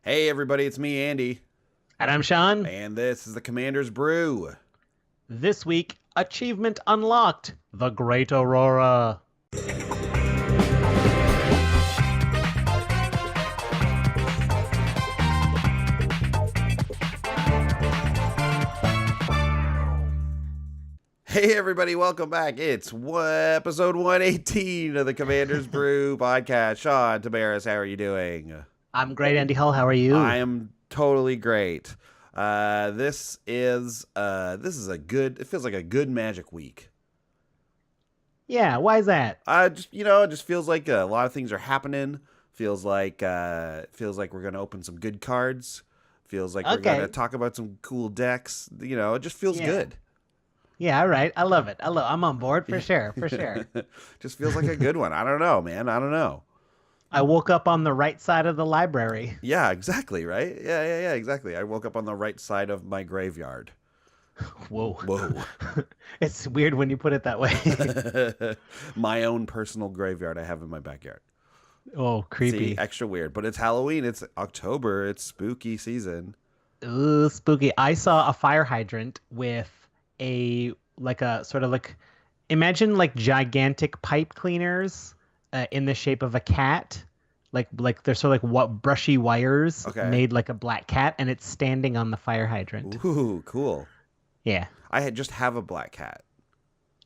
Hey everybody, it's me, Andy. And I'm Sean. And this is the Commander's Brew. This week, achievement unlocked, the Great Aurora. Hey everybody, welcome back. It's episode 118 of the Commander's Brew podcast. Sean Tamaris, how are you doing? I'm great, Andy Hull. How are you? I am totally great. This is it feels like a good Magic week. Yeah, why is that? It just feels like a lot of things are happening. Feels like we're gonna open some good cards. Feels like we're gonna talk about some cool decks. It just feels good. Yeah, all right. I love it. I'm on board for sure. Just feels like a good one. I don't know, man. I don't know. I woke up on the right side of the library. Yeah, exactly, right? Yeah, exactly. I woke up on the right side of my graveyard. Whoa. Whoa. It's weird when you put it that way. My own personal graveyard I have in my backyard. Oh, creepy. See, extra weird. But it's Halloween. It's October. It's spooky season. Ooh, spooky. I saw a fire hydrant with imagine like gigantic pipe cleaners in the shape of a cat. Like they're sort of like what brushy wires made like a black cat, and it's standing on the fire hydrant. Ooh, cool. Yeah. I just have a black cat.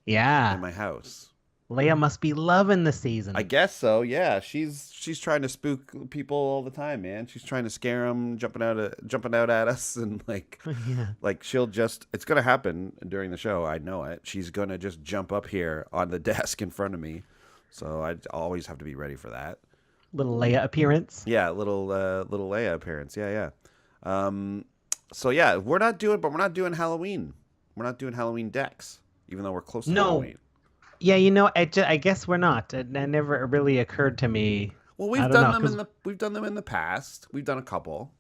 Yeah. In my house. Leia must be loving the season. I guess so. Yeah, she's trying to spook people all the time, man. She's trying to scare them, jumping out at us, and it's gonna happen during the show. I know it. She's gonna just jump up here on the desk in front of me, so I always have to be ready for that. Little Leia appearance. Yeah, little Leia appearance. Yeah. So yeah, we're not doing Halloween. We're not doing Halloween decks, even though we're close to Halloween. Yeah, I guess we're not. It never really occurred to me. Well, we've done them in the past. We've done a couple.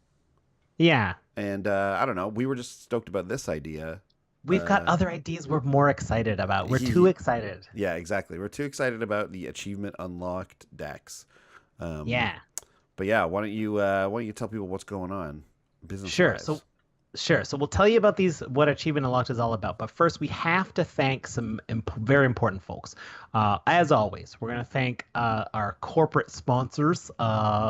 Yeah. And I don't know. We were just stoked about this idea. We've got other ideas we're more excited about. We're too excited. Yeah, exactly. We're too excited about the achievement unlocked decks. Yeah. But yeah, why don't you tell people what's going on? Business-wise. Sure. So we'll tell you about what Achievement Unlocked is all about. But first, we have to thank some very important folks. As always, we're going to thank our corporate sponsors.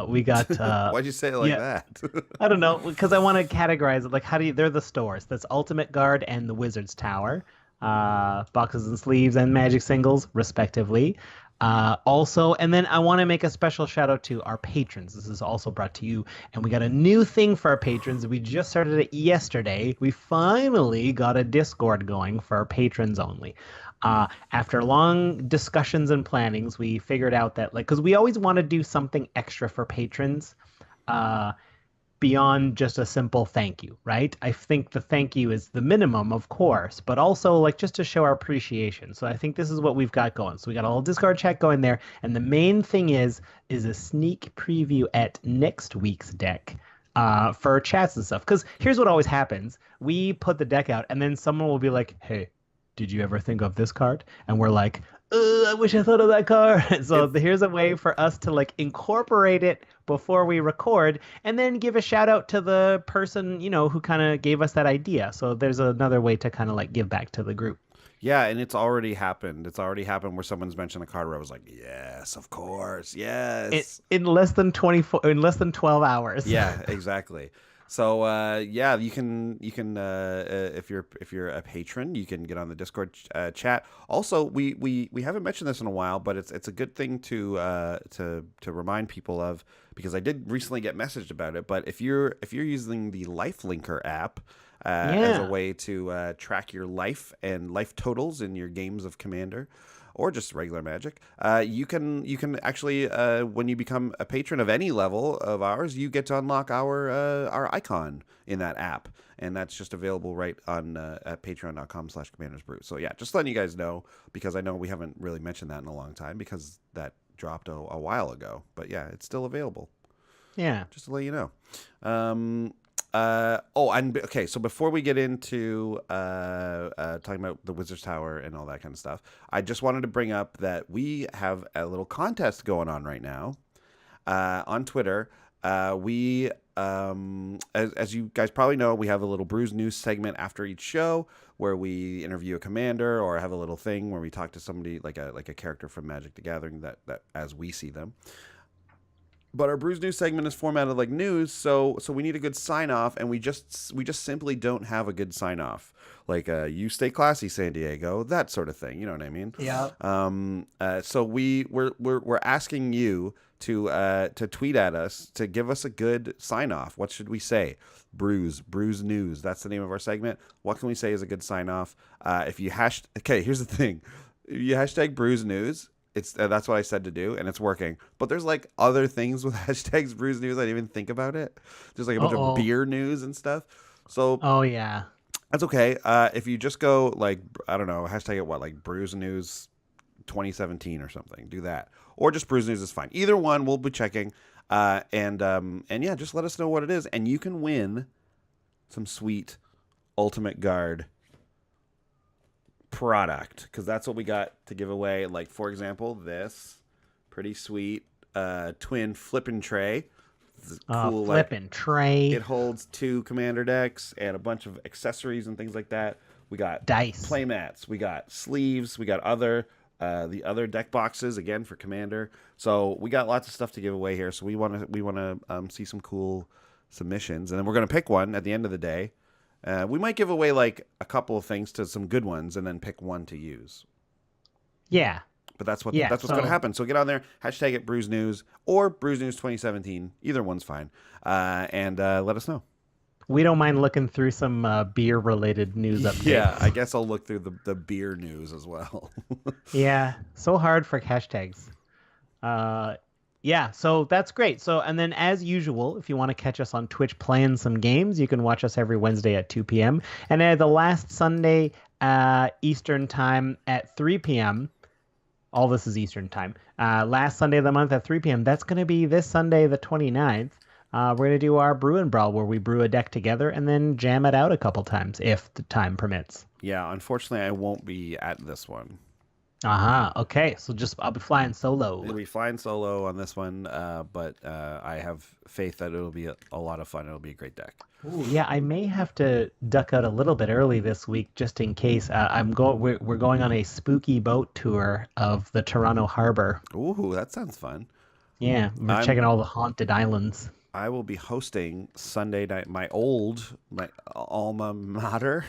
We got. Why'd you say it like that? I don't know, because I want to categorize it. Like, they're the stores. That's Ultimate Guard and the Wizard's Tower. Boxes and sleeves and magic singles, respectively. Also, and then I want to make a special shout out to our patrons. This is also brought to you, and we got a new thing for our patrons. We just started it yesterday. We finally got a Discord going for our patrons only. After long discussions and plannings, we figured out that, because we always want to do something extra for patrons, beyond just a simple thank you, right? I think the thank you is the minimum, of course, but also just to show our appreciation. So I think this is what we've got going. So we got a little Discord chat going there, and the main thing is a sneak preview at next week's deck for chats and stuff. Because here's what always happens: we put the deck out, and then someone will be like, "Hey, did you ever think of this card?" And we're like, I wish I thought of that card. So here's a way for us to incorporate it before we record, and then give a shout out to the person, who kind of gave us that idea. So there's another way to kind of give back to the group. Yeah, and it's already happened. It's already happened where someone's mentioned a card where I was like, yes, of course, yes. In less than 12 hours. Yeah, exactly. So yeah, you can if you're a patron, you can get on the Discord chat. Also, we haven't mentioned this in a while, but it's a good thing to remind people of, because I did recently get messaged about it. But if you're using the Lifelinker app as a way to track your life and life totals in your games of Commander, or just regular Magic, you can actually, when you become a patron of any level of ours, you get to unlock our icon in that app, and that's just available right on at patreon.com/commandersbrew. So yeah, just letting you guys know, because I know we haven't really mentioned that in a long time, because that dropped a while ago. But yeah, it's still available. Yeah, just to let you know. Okay, so before we get into talking about the Wizard's Tower and all that kind of stuff, I just wanted to bring up that we have a little contest going on right now on Twitter. We as you guys probably know, we have a little Brews News segment after each show where we interview a commander or have a little thing where we talk to somebody like a character from Magic the Gathering that as we see them. But our Brews News segment is formatted like news, so we need a good sign off, and we just simply don't have a good sign off. Like you stay classy, San Diego, that sort of thing. You know what I mean? Yeah. So we're asking you to tweet at us to give us a good sign off. What should we say? Brews News. That's the name of our segment. What can we say is a good sign off? If you okay, here's the thing. If you hashtag Brews News, it's that's what I said to do, and it's working. But there's like other things with hashtags Brews News. I didn't even think about it. There's like a bunch of beer news and stuff. So yeah, that's okay. If you just go like, I don't know, hashtag it what, like Brews News 2017 or something, do that. Or just Brews News is fine. Either one, we'll be checking. And yeah, just let us know what it is, and you can win some sweet Ultimate Guard product, because that's what we got to give away. Like, for example, this pretty sweet twin flippin' tray. Cool, flippin' tray. It holds 2 commander decks and a bunch of accessories and things like that. We got dice, playmats, we got sleeves, we got the other deck boxes again for commander. So we got lots of stuff to give away here. So we want to see some cool submissions, and then we're going to pick one at the end of the day. We might give away like a couple of things to some good ones, and then pick one to use. Yeah, but that's what's going to happen. So get on there, hashtag it Brews News or Brews News 2017. Either one's fine, and let us know. We don't mind looking through some beer-related news updates. Yeah, I guess I'll look through the beer news as well. Yeah, so hard for hashtags. Yeah, so that's great. So, and then as usual, if you want to catch us on Twitch playing some games, you can watch us every Wednesday at 2 p.m. And the last Sunday Eastern time at 3 p.m. All this is Eastern time. Last Sunday of the month at 3 p.m. That's going to be this Sunday, the 29th. We're going to do our Brew and Brawl, where we brew a deck together and then jam it out a couple times if the time permits. Yeah, unfortunately, I won't be at this one. Okay, so I'll be flying solo. We'll be flying solo on this one, but I have faith that it'll be a lot of fun. It'll be a great deck. Ooh, yeah, I may have to duck out a little bit early this week just in case. We're going on a spooky boat tour of the Toronto Harbor. Ooh, that sounds fun. Yeah, we're checking all the haunted islands. I will be hosting Sunday night, my alma mater.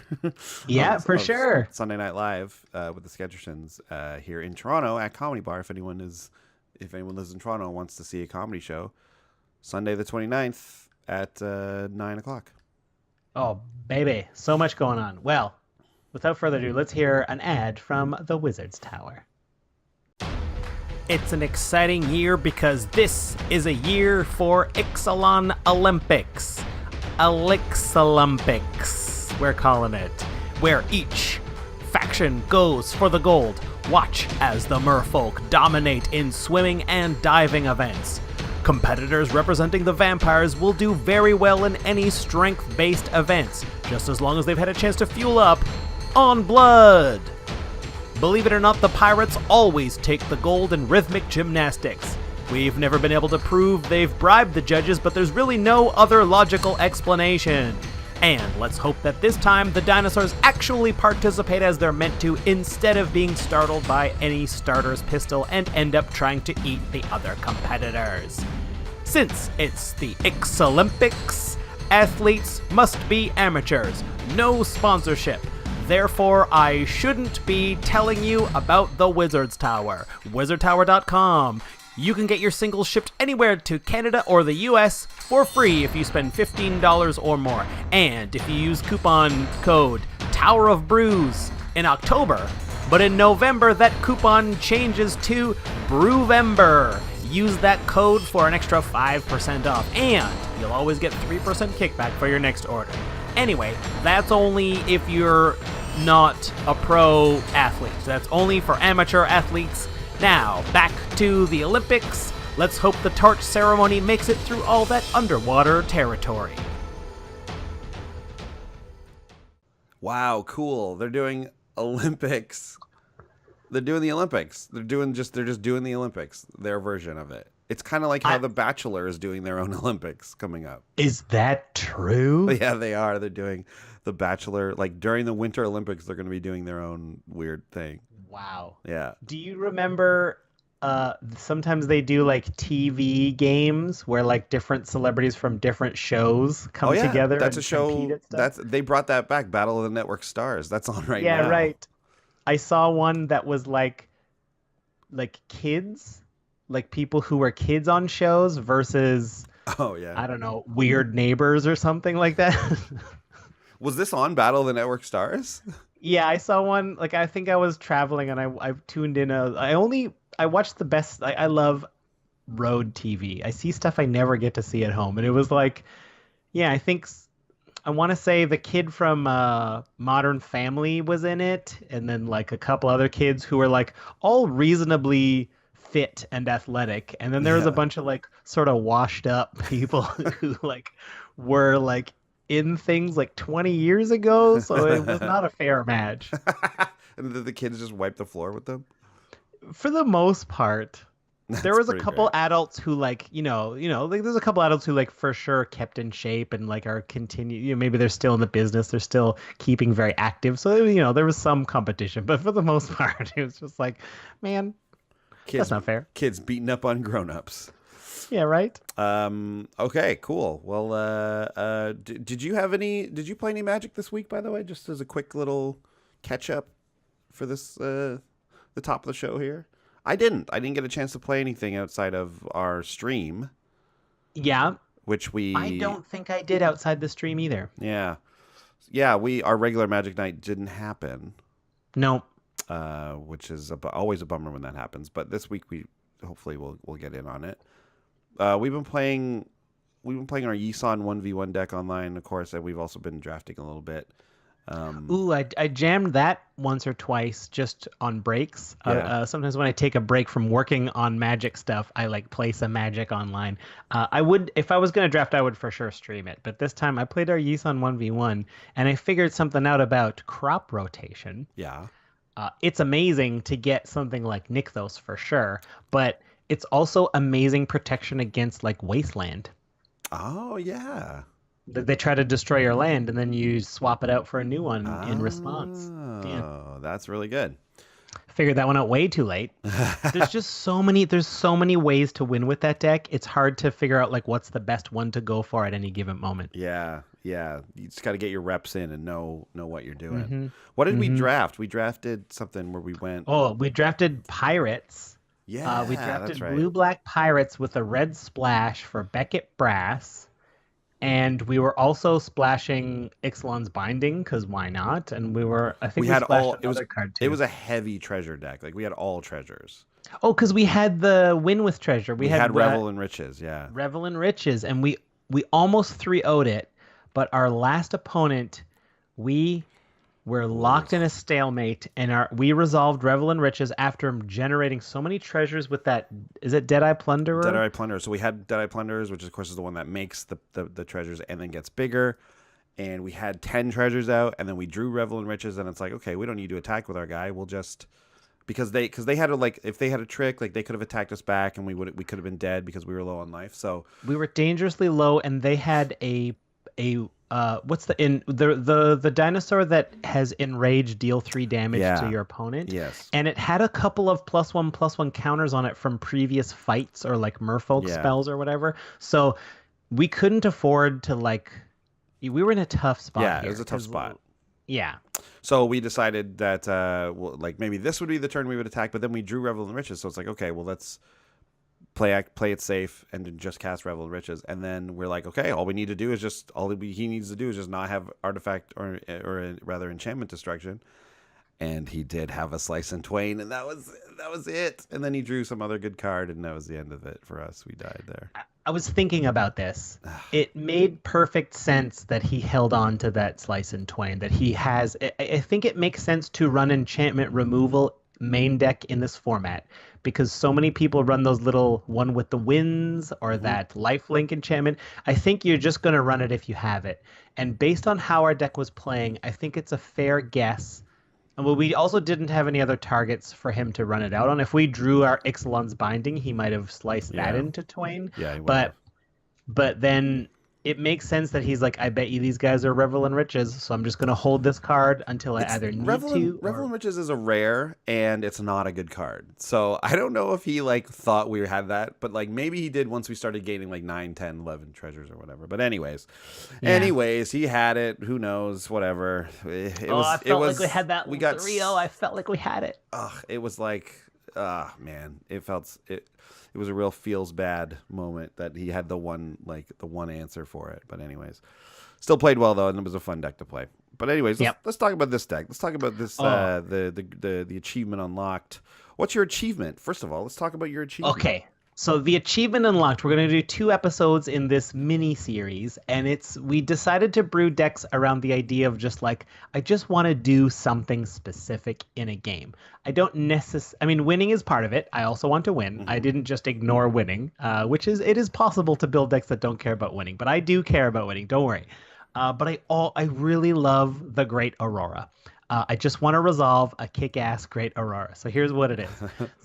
Yeah, for sure. Sunday Night Live with the Sketchersons here in Toronto at Comedy Bar. If anyone lives in Toronto and wants to see a comedy show, Sunday the 29th at 9 o'clock. Oh, baby. So much going on. Well, without further ado, let's hear an ad from the Wizard's Tower. It's an exciting year because this is a year for Ixalan Olympics. Elix Olympics, we're calling it. Where each faction goes for the gold. Watch as the merfolk dominate in swimming and diving events. Competitors representing the vampires will do very well in any strength-based events, just as long as they've had a chance to fuel up on blood. Believe it or not, the pirates always take the gold in rhythmic gymnastics. We've never been able to prove they've bribed the judges, but there's really no other logical explanation. And let's hope that this time the dinosaurs actually participate as they're meant to, instead of being startled by any starter's pistol and end up trying to eat the other competitors. Since it's the Ix-Olympics, athletes must be amateurs, no sponsorship. Therefore, I shouldn't be telling you about the Wizard's Tower. WizardTower.com. You can get your singles shipped anywhere to Canada or the US for free if you spend $15 or more. And if you use coupon code Tower of Brews in October, but in November that coupon changes to Brewvember. Use that code for an extra 5% off, and you'll always get 3% kickback for your next order. Anyway, that's only if you're not a pro athlete. So that's only for amateur athletes. Now, back to the Olympics. Let's hope the torch ceremony makes it through all that underwater territory. Wow, cool. They're doing Olympics. They're doing the Olympics. They're just doing the Olympics, their version of it. It's kind of like how The Bachelor is doing their own Olympics coming up. Is that true? Yeah, they are. They're doing The Bachelor. Like during the Winter Olympics, they're going to be doing their own weird thing. Wow. Yeah. Do you remember sometimes they do like TV games where like different celebrities from different shows come together That's a and show. compete at stuff? They brought that back. Battle of the Network Stars. That's on right Yeah, now. right. I saw one that was like kids, like people who were kids on shows versus Oh yeah. I don't know, weird neighbors or something like that. Was this on Battle of the Network Stars? Yeah, I saw one. Like I think I was traveling and I tuned in. I watched the best. I love road TV. I see stuff I never get to see at home, and it was like, yeah, I want to say the kid from Modern Family was in it, and then like a couple other kids who were like all reasonably fit and athletic, and then there was a bunch of like sort of washed up people who like were like in things like 20 years ago, so it was not a fair match. And the kids just wipe the floor with them? For the most part. There was a couple great. adults who like, like there's a couple adults who like for sure kept in shape and like are maybe they're still in the business, they're still keeping very active. So, there was some competition, but for the most part, it was just like, man, that's not fair. Kids beating up on grown-ups. Yeah, right. Okay, cool. Well, did you play any Magic this week, by the way, just as a quick little catch up for this, the top of the show here? I didn't get a chance to play anything outside of our stream. Yeah. Which I don't think I did outside the stream either. Yeah. Yeah, our regular Magic night didn't happen. No. Which is always a bummer when that happens. But this week hopefully we'll get in on it. We've been playing our Yisan 1v1 deck online, of course, and we've also been drafting a little bit. I jammed that once or twice just on breaks. Yeah. Sometimes when I take a break from working on Magic stuff, I like play some Magic online. If I was going to draft, I would for sure stream it. But this time I played our Yisan 1v1 and I figured something out about crop rotation. Yeah. It's amazing to get something like Nykthos for sure, but it's also amazing protection against like Wasteland. Oh, yeah. They try to destroy your land, and then you swap it out for a new one in response. Yeah. Oh, that's really good. Figured that one out way too late. There's so many ways to win with that deck. It's hard to figure out like what's the best one to go for at any given moment. Yeah. You just got to get your reps in and know what you're doing. Mm-hmm. What did we draft? We drafted something where we went. Oh, we drafted Pirates. Yeah, we drafted that's right. blue-black Pirates with a red splash for Beckett Brass. And we were also splashing Ixalan's Binding, because why not? And I think we had splashed another card too. It was a heavy treasure deck. Like we had all treasures. Oh, because we had the Win with Treasure. We had Revel in Riches, yeah. Revel in Riches, and we almost 3-0'd it, but our last opponent, we were locked in a stalemate, and we resolved Revel in Riches after generating so many treasures with that. Is it Deadeye Plunderer? Deadeye Plunderer. So we had Deadeye Plunderers, which of course is the one that makes the treasures and then gets bigger. And we had 10 treasures out, and then we drew Revel in Riches, and it's like, okay, we don't need to attack with our guy. We'll just because they had if they had a trick, like they could have attacked us back, and we could have been dead because we were low on life. So we were dangerously low, and they had what's the dinosaur that has enraged deal 3 damage to your opponent? Yes. And it had a couple of +1/+1 counters on it from previous fights or like merfolk spells or whatever. So we couldn't afford to we were in a tough spot. Yeah, here, it was a tough spot. Yeah. So we decided that maybe this would be the turn we would attack, but then we drew Revel in Riches, so it's like, okay, well let's play it safe and just cast Revel in Riches, and then we're like, okay, all we need to do is he needs to do is just not have artifact or rather enchantment destruction, and he did have a Slice and Twain, and that was it. And then he drew some other good card, and that was the end of it for us. We died there. I was thinking about this. It made perfect sense that he held on to that Slice and Twain. That he has. I think it makes sense to run enchantment removal main deck in this format, because so many people run those little one with the winds or that lifelink enchantment. I think you're just going to run it if you have it. And based on how our deck was playing, I think it's a fair guess Well, we also didn't have any other targets for him to run it out on. If we drew our Ixalan's Binding, he might have sliced that Yeah. into twain. Yeah, he would have. But then it makes sense that he's like, I bet you these guys are revel in riches, so I'm just going to hold this card until I It's either need to Revel in or. Riches is a rare, and it's not a good card. So I don't know if he like thought we had that, but like maybe he did once we started gaining like 9, 10, 11 treasures or whatever. But Yeah. he had it. Who knows? Whatever. I felt like we had that We got 3-0. I felt like we had it. it was like, man, it was a real feels bad moment that he had the one answer for it. But anyways, still played well though, and it was a fun deck to play. But anyways, let's talk about this deck. Let's talk about this the achievement unlocked. What's your achievement? First of all, let's talk about your achievement. Okay. So the achievement unlocked, we're going to do 2 episodes in this mini series, and we decided to brew decks around the idea of just like, I just want to do something specific in a game. I don't I mean, winning is part of it. I also want to win. I didn't just ignore winning, it is possible to build decks that don't care about winning, but I do care about winning. Don't worry. But I really love the Great Aurora. I just want to resolve a kick-ass Great Aurora. So here's what it is.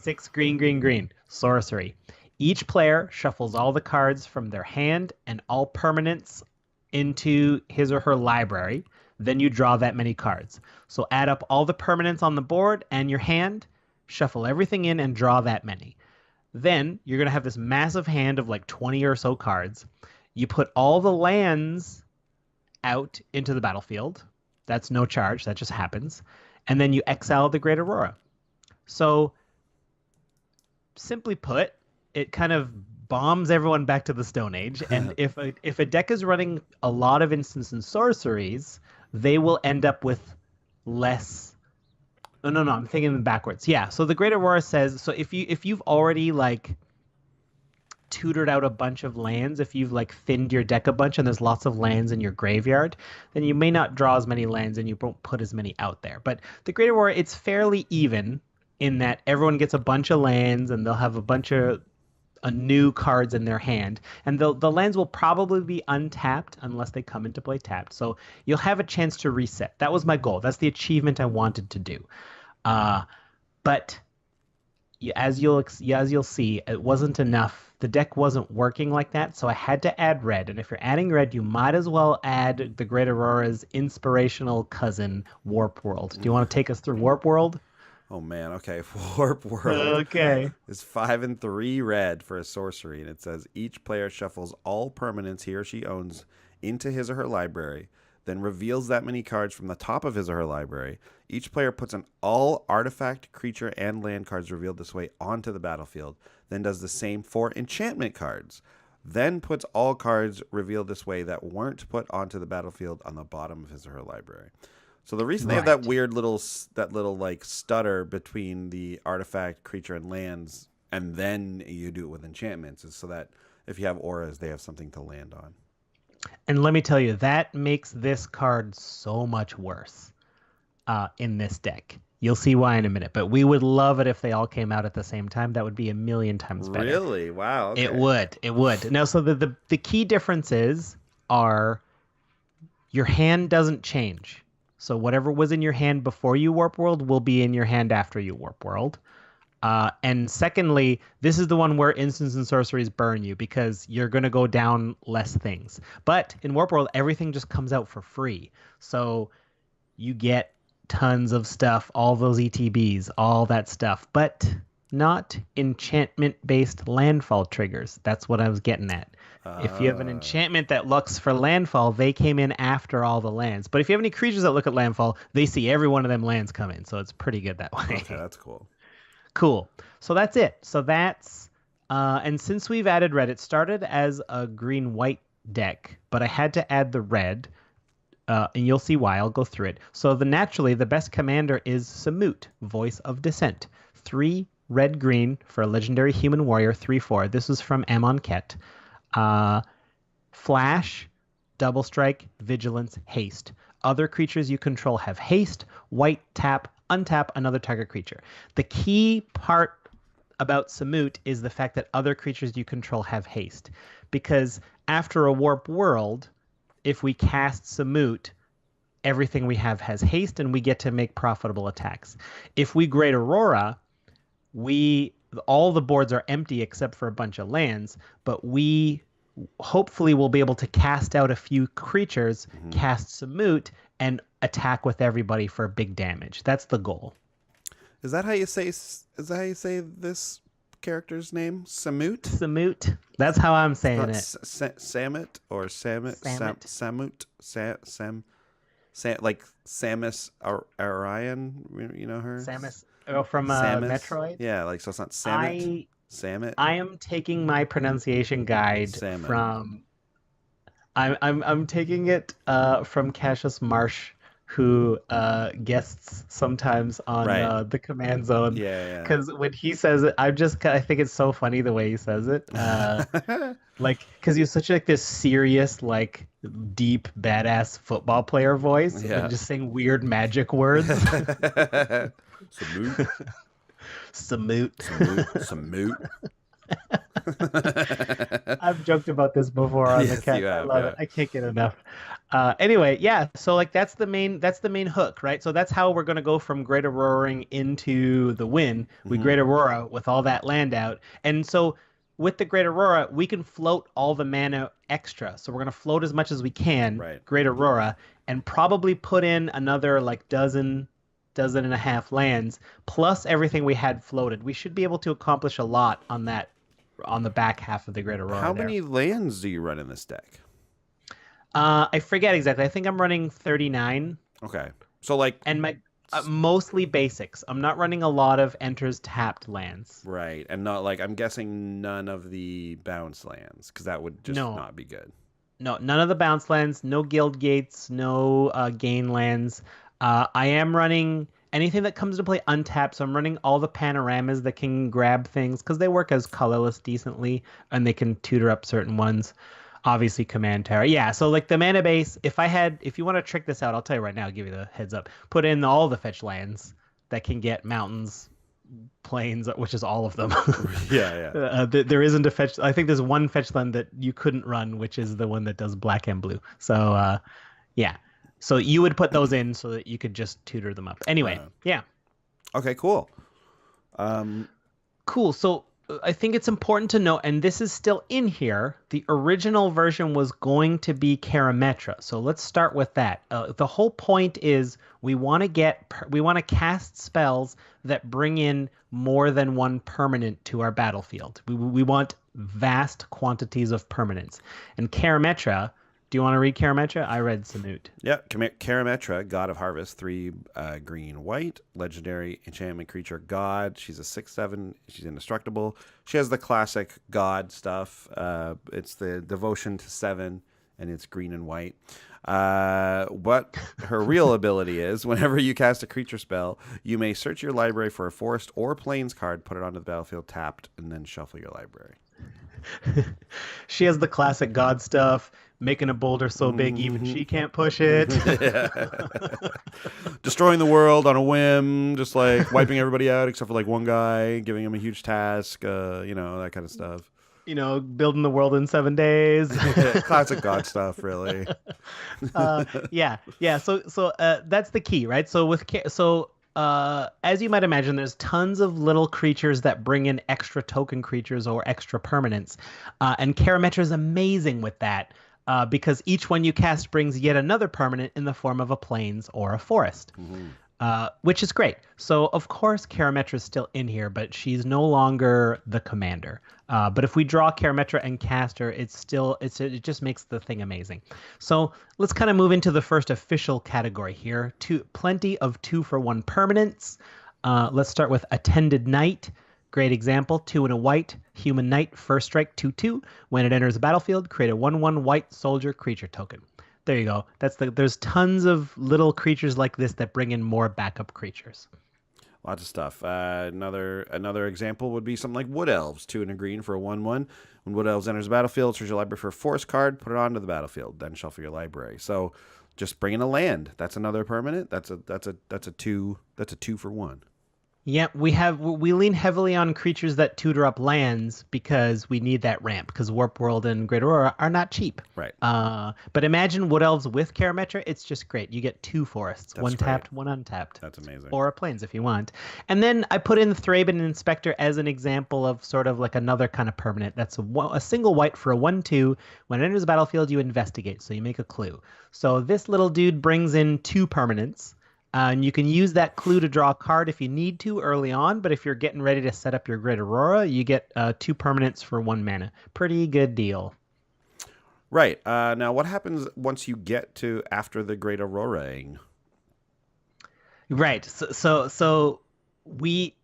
6 green, sorcery. Each player shuffles all the cards from their hand and all permanents into his or her library. Then you draw that many cards. So add up all the permanents on the board and your hand, shuffle everything in, and draw that many. Then you're going to have this massive hand of like 20 or so cards. You put all the lands out into the battlefield. That's no charge. That just happens. And then you exile the Great Aurora. So simply put, it kind of bombs everyone back to the Stone Age. And if a deck is running a lot of instants and sorceries, they will end up with less. No, I'm thinking them backwards. Yeah. So the Great Aurora says, so if you've already like tutored out a bunch of lands, if you've like thinned your deck a bunch and there's lots of lands in your graveyard, then you may not draw as many lands and you won't put as many out there. But the Great Aurora, it's fairly even in that everyone gets a bunch of lands and they'll have a bunch of new cards in their hand, and the lands will probably be untapped unless they come into play tapped. So you'll have a chance to reset. That was my goal. That's the achievement I wanted to do. But as you'll see, it wasn't enough. The deck wasn't working like that, so I had to add red. And if you're adding red, you might as well add the Great Aurora's inspirational cousin, Warp World. Do you want to take us through Warp World? Oh man, okay. Warp World. Okay. Is 5 and 3 red for a sorcery, and it says each player shuffles all permanents he or she owns into his or her library, then reveals that many cards from the top of his or her library. Each player puts an all artifact, creature, and land cards revealed this way onto the battlefield, then does the same for enchantment cards. Then puts all cards revealed this way that weren't put onto the battlefield on the bottom of his or her library. So the reason they have that weird little like stutter between the artifact, creature, and lands, and then you do it with enchantments, is so that if you have auras, they have something to land on. And let me tell you, that makes this card so much worse in this deck. You'll see why in a minute, but we would love it if they all came out at the same time. That would be a million times better. Really? Wow. Okay. It would. Now, so the key differences are your hand doesn't change. So whatever was in your hand before you Warp World will be in your hand after you Warp World. And secondly, this is the one where instants and sorceries burn you because you're going to go down less things. But in Warp World, everything just comes out for free. So you get tons of stuff, all those ETBs, all that stuff, but not enchantment-based landfall triggers. That's what I was getting at. If you have an enchantment that looks for landfall, they came in after all the lands. But if you have any creatures that look at landfall, they see every one of them lands come in. So it's pretty good that way. Okay, that's cool. Cool. So that's it. So that's and since we've added red, it started as a green-white deck, but I had to add the red, and you'll see why. I'll go through it. So naturally, the best commander is Samut, Voice of Dissent. 3 red-green for a legendary human warrior, 3/4. This is from Amonkhet. Flash, Double Strike, Vigilance, Haste. Other creatures you control have haste. White, tap, untap another target creature. The key part about Samut is the fact that other creatures you control have haste. Because after a Warp World, if we cast Samut everything we have has haste, and we get to make profitable attacks. If we Great Aurora, we all the boards are empty except for a bunch of lands, but we hopefully will be able to cast out a few creatures, cast Samut, and attack with everybody for big damage. That's the goal. Is that how you say? Is that how you say this character's name? Samut. Samut. That's how I'm saying it. Samut or Samut. Samut. Like Samus Orion. You know her. Samus. Oh, from Samus. Metroid. Yeah, like so it's not Samut. Samut. I am taking my pronunciation guide from. I'm taking it from Cassius Marsh, who guests sometimes on the Command Zone. Yeah. Because when he says it, I think it's so funny the way he says it. Like, because he's such like this serious, like deep, badass football player voice, and just saying weird magic words. Samut. Samut. I've joked about this before on the cat. I love it. I can't get enough. Anyway, yeah. So like that's the main hook, right? So that's how we're gonna go from Great Auroraing into the win. We Great Aurora with all that land out, and so with the Great Aurora, we can float all the mana extra. So we're gonna float as much as we can, Great Aurora, and probably put in another like dozen and a half lands plus everything we had floated. We should be able to accomplish a lot on that. On the back half of the Great Aurora. How many lands do you run in this deck? I forget exactly. I think I'm running 39. Okay. So like... And my mostly basics. I'm not running a lot of enters tapped lands. Right. And not like, I'm guessing none of the bounce lands, because that would just not be good. No, none of the bounce lands, no guild gates, no gain lands. I am running... anything that comes into play untapped, so I'm running all the panoramas that can grab things because they work as colorless decently, and they can tutor up certain ones. Obviously, Command Tower. Yeah, so like the mana base, if you want to trick this out, I'll tell you right now, I'll give you the heads up. Put in all the fetch lands that can get mountains, plains, which is all of them. Yeah. There isn't a fetch. I think there's one fetch land that you couldn't run, which is the one that does black and blue. So, yeah. So you would put those in so that you could just tutor them up. Anyway, yeah. Okay, cool. Cool. So I think it's important to note, and this is still in here, the original version was going to be Karametra. So let's start with that. The whole point is we want to cast spells that bring in more than one permanent to our battlefield. We want vast quantities of permanents. And Karametra... Do you want to read Karametra? I read Samut. Yeah, Karametra, God of Harvest, 3 green white, legendary enchantment creature god. She's a 6/7. She's indestructible. She has the classic god stuff. It's the devotion to 7, and it's green and white. What her real ability is, whenever you cast a creature spell, you may search your library for a forest or plains card, put it onto the battlefield tapped, and then shuffle your library. She has the classic god stuff, making a boulder so big even she can't push it. Destroying the world on a whim, just like wiping everybody out except for like one guy, giving him a huge task, that kind of stuff. Building the world in 7 days. Classic god stuff, really. Yeah. So that's the key, right? So as you might imagine, there's tons of little creatures that bring in extra token creatures or extra permanents. And Karametra is amazing with that because each one you cast brings yet another permanent in the form of a plains or a forest, which is great. So, of course, Karametra is still in here, but she's no longer the commander. But if we draw Karametra and cast her, it just makes the thing amazing. So let's kind of move into the first official category here. Plenty of 2-for-1 permanents. Let's start with Attended Knight. Great example, 2 and a white, human knight, first strike, 2/2. When it enters the battlefield, create a 1/1 white soldier creature token. There you go. There's tons of little creatures like this that bring in more backup creatures. Lots of stuff. Another example would be something like Wood Elves, 2 and a green for a 1/1. When Wood Elves enters the battlefield, search your library for a forest card, put it onto the battlefield, then shuffle your library. So just bring in a land. That's another permanent. That's a 2 for 1. Yeah, we lean heavily on creatures that tutor up lands because we need that ramp because Warp World and Great Aurora are not cheap. Right. But imagine Wood Elves with Karametra, it's just great. You get two forests, That's one great. tapped, one untapped. That's amazing. Or a plains if you want. And then I put in the Thraben Inspector as an example of sort of like another kind of permanent. That's a single white for a 1/2. When it enters the battlefield, you investigate, so you make a clue. So this little dude brings in two permanents. And you can use that clue to draw a card if you need to early on, but if you're getting ready to set up your Great Aurora, you get two permanents for 1 mana. Pretty good deal. Right. Now, what happens once you get to after the Great Aurora-ing? Right. So we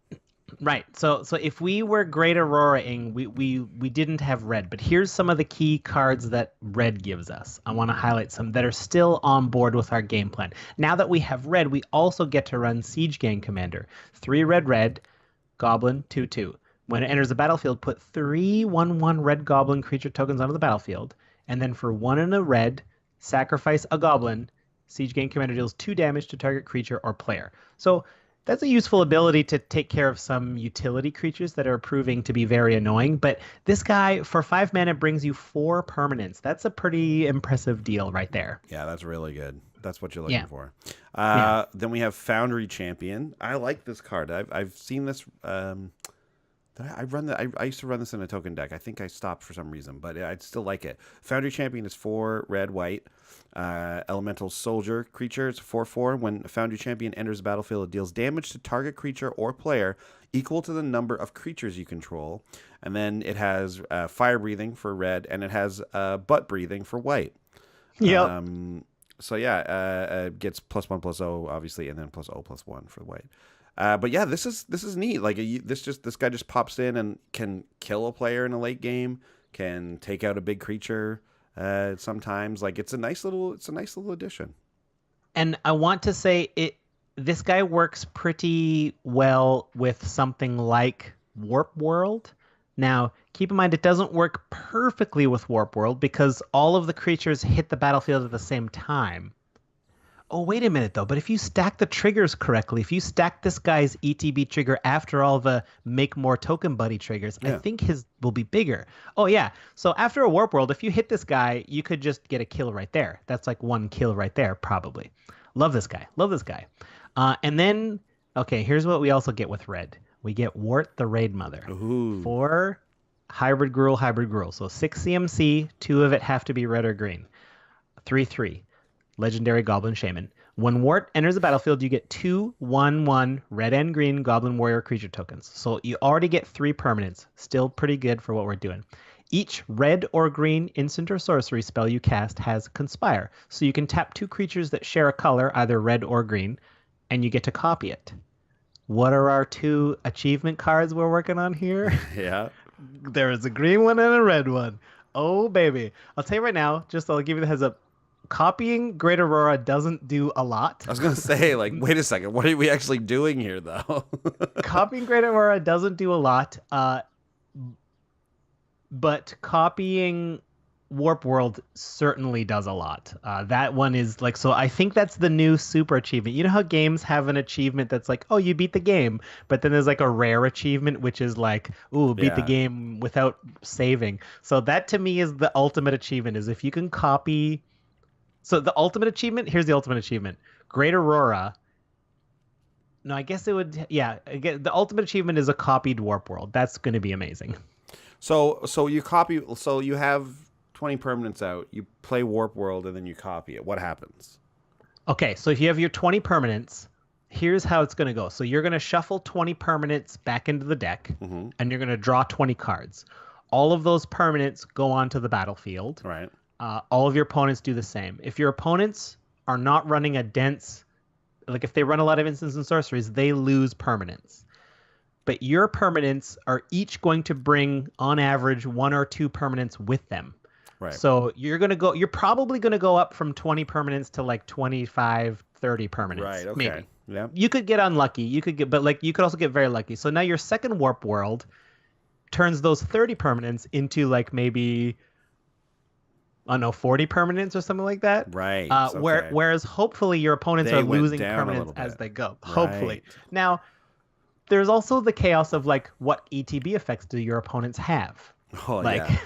right. So if we were Great Aurora-ing, we didn't have red, but here's some of the key cards that red gives us. I want to highlight some that are still on board with our game plan. Now that we have red, we also get to run Siege Gang Commander. 3 red, Goblin, 2/2. When it enters the battlefield, put 3 1/1 red Goblin creature tokens onto the battlefield, and then for 1 and a red, sacrifice a Goblin. Siege Gang Commander deals 2 damage to target creature or player. So that's a useful ability to take care of some utility creatures that are proving to be very annoying. But this guy, for 5 mana, brings you 4 permanents. That's a pretty impressive deal right there. Yeah, that's really good. That's what you're looking for. Yeah. Then we have Foundry Champion. I like this card. I've seen this. I used to run this in a token deck. I think I stopped for some reason, but I still like it. Foundry Champion is 4 red, white. Elemental Soldier creature. It's 4/4. When a Foundry Champion enters the battlefield, it deals damage to target creature or player equal to the number of creatures you control. And then it has fire breathing for red, and it has butt breathing for white. Yep. So yeah, gets +1/+0 obviously, and then +0/+1 for white. But yeah, this is neat. Like this guy just pops in and can kill a player in a late game, can take out a big creature. Sometimes like it's a nice little addition. And I want to say this guy works pretty well with something like Warp World. Now, keep in mind it doesn't work perfectly with Warp World because all of the creatures hit the battlefield at the same time. Oh, wait a minute, though. But if you stack the triggers correctly, if you stack this guy's ETB trigger after all the Make More Token Buddy triggers, I think his will be bigger. Oh, yeah. So after a Warp World, if you hit this guy, you could just get a kill right there. That's like 1 kill right there, probably. Love this guy. Love this guy. And then, okay, here's what we also get with red. We get Wart the Raid Mother. Ooh. 4 hybrid Gruul. So 6 CMC, 2 of it have to be red or green. 3/3. Legendary Goblin Shaman. When Wart enters the battlefield, you get 2 1/1 red and green Goblin Warrior creature tokens. So you already get 3 permanents. Still pretty good for what we're doing. Each red or green instant or sorcery spell you cast has Conspire. So you can tap 2 creatures that share a color, either red or green, and you get to copy it. What are our 2 achievement cards we're working on here? Yeah. There is a green one and a red one. Oh, baby. I'll tell you right now, I'll give you the heads up. Copying Great Aurora doesn't do a lot. I was going to say, like, wait a second. What are we actually doing here, though? Copying Great Aurora doesn't do a lot. But copying Warp World certainly does a lot. That one is like, so I think that's the new super achievement. You know how games have an achievement that's like, oh, you beat the game. But then there's like a rare achievement, which is like, ooh, beat the game without saving. So that to me is the ultimate achievement, is if you can copy. So the ultimate achievement, here's the ultimate achievement. Great Aurora. No, I guess it would, yeah. Again, the ultimate achievement is a copied Warp World. That's going to be amazing. So you have 20 permanents out, you play Warp World, and then you copy it. What happens? Okay, so if you have your 20 permanents, here's how it's going to go. So you're going to shuffle 20 permanents back into the deck, and you're going to draw 20 cards. All of those permanents go onto the battlefield. Right. All of your opponents do the same. If your opponents are not running a dense, like if they run a lot of instants and sorceries, they lose permanents. But your permanents are each going to bring, on average, 1 or 2 permanents with them. Right. So you're probably going to go up from 20 permanents to like 25, 30 permanents. Right. Okay. Maybe. Yeah. You could get unlucky. But like you could also get very lucky. So now your second Warp World turns those 30 permanents into like maybe, I don't know, 40 permanents or something like that. Right. Whereas hopefully your opponents are losing permanents as they go. Hopefully. Right. Now, there's also the chaos of like what ETB effects do your opponents have? Oh Like yeah.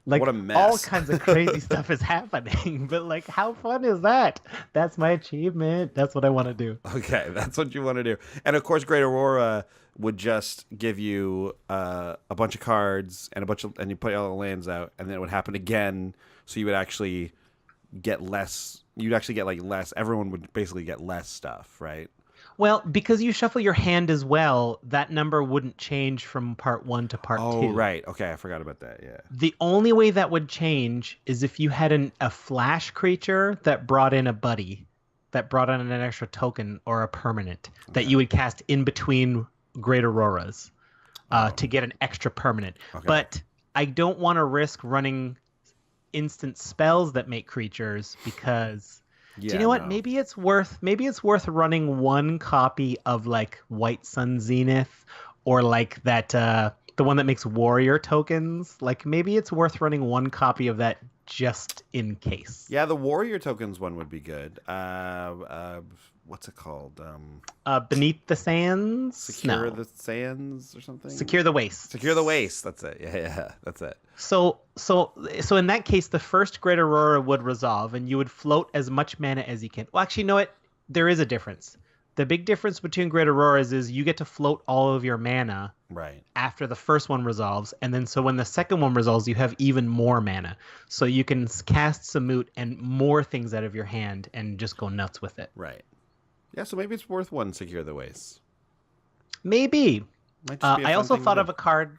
like What a all mess. kinds of crazy stuff is happening, but like how fun is that? That's my achievement. That's what I want to do. Okay, that's what you want to do. And of course, Great Aurora would just give you a bunch of cards and and you put all the lands out, and then it would happen again. So you would actually get less. You'd actually get like less. Everyone would basically get less stuff, right? Well, because you shuffle your hand as well, that number wouldn't change from part 1 to part Oh, 2. right. Okay, I forgot about that. Yeah. The only way that would change is if you had a flash creature that brought in a buddy, that brought in an extra token or a permanent that you would cast in between Great Auroras to get an extra permanent. Okay. But I don't want to risk running instant spells that make creatures because do you know what? no. Maybe it's worth running one copy of like White Sun Zenith or like that the one that makes warrior tokens. Like maybe it's worth running one copy of that just in case. Yeah, the warrior tokens one would be good. What's it called? Beneath the Sands? Secure No. the Sands or something? Secure the Waste. Secure the Waste. That's it. Yeah, that's it. So in that case, the first Great Aurora would resolve, and you would float as much mana as you can. Well, actually, you know what? There is a difference. The big difference between Great Auroras is you get to float all of your mana Right. after the first one resolves, and then so when the second one resolves, you have even more mana. So you can cast Samut and more things out of your hand and just go nuts with it. Right. Yeah, so maybe it's worth one Secure the Waste. Maybe. Might just be a I fun also thing to thought do. of a card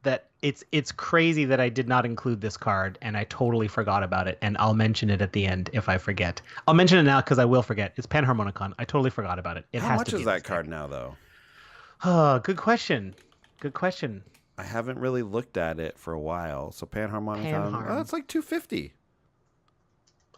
that it's crazy that I did not include this card, and I totally forgot about it, and I'll mention it at the end if I forget. I'll mention it now because I will forget. It's Panharmonicon. I totally forgot about it. It How has much to be is in that this card now, though? deck. Oh, good question. Good question. I haven't really looked at it for a while. So Panharmonicon, Panharm. it's like $250.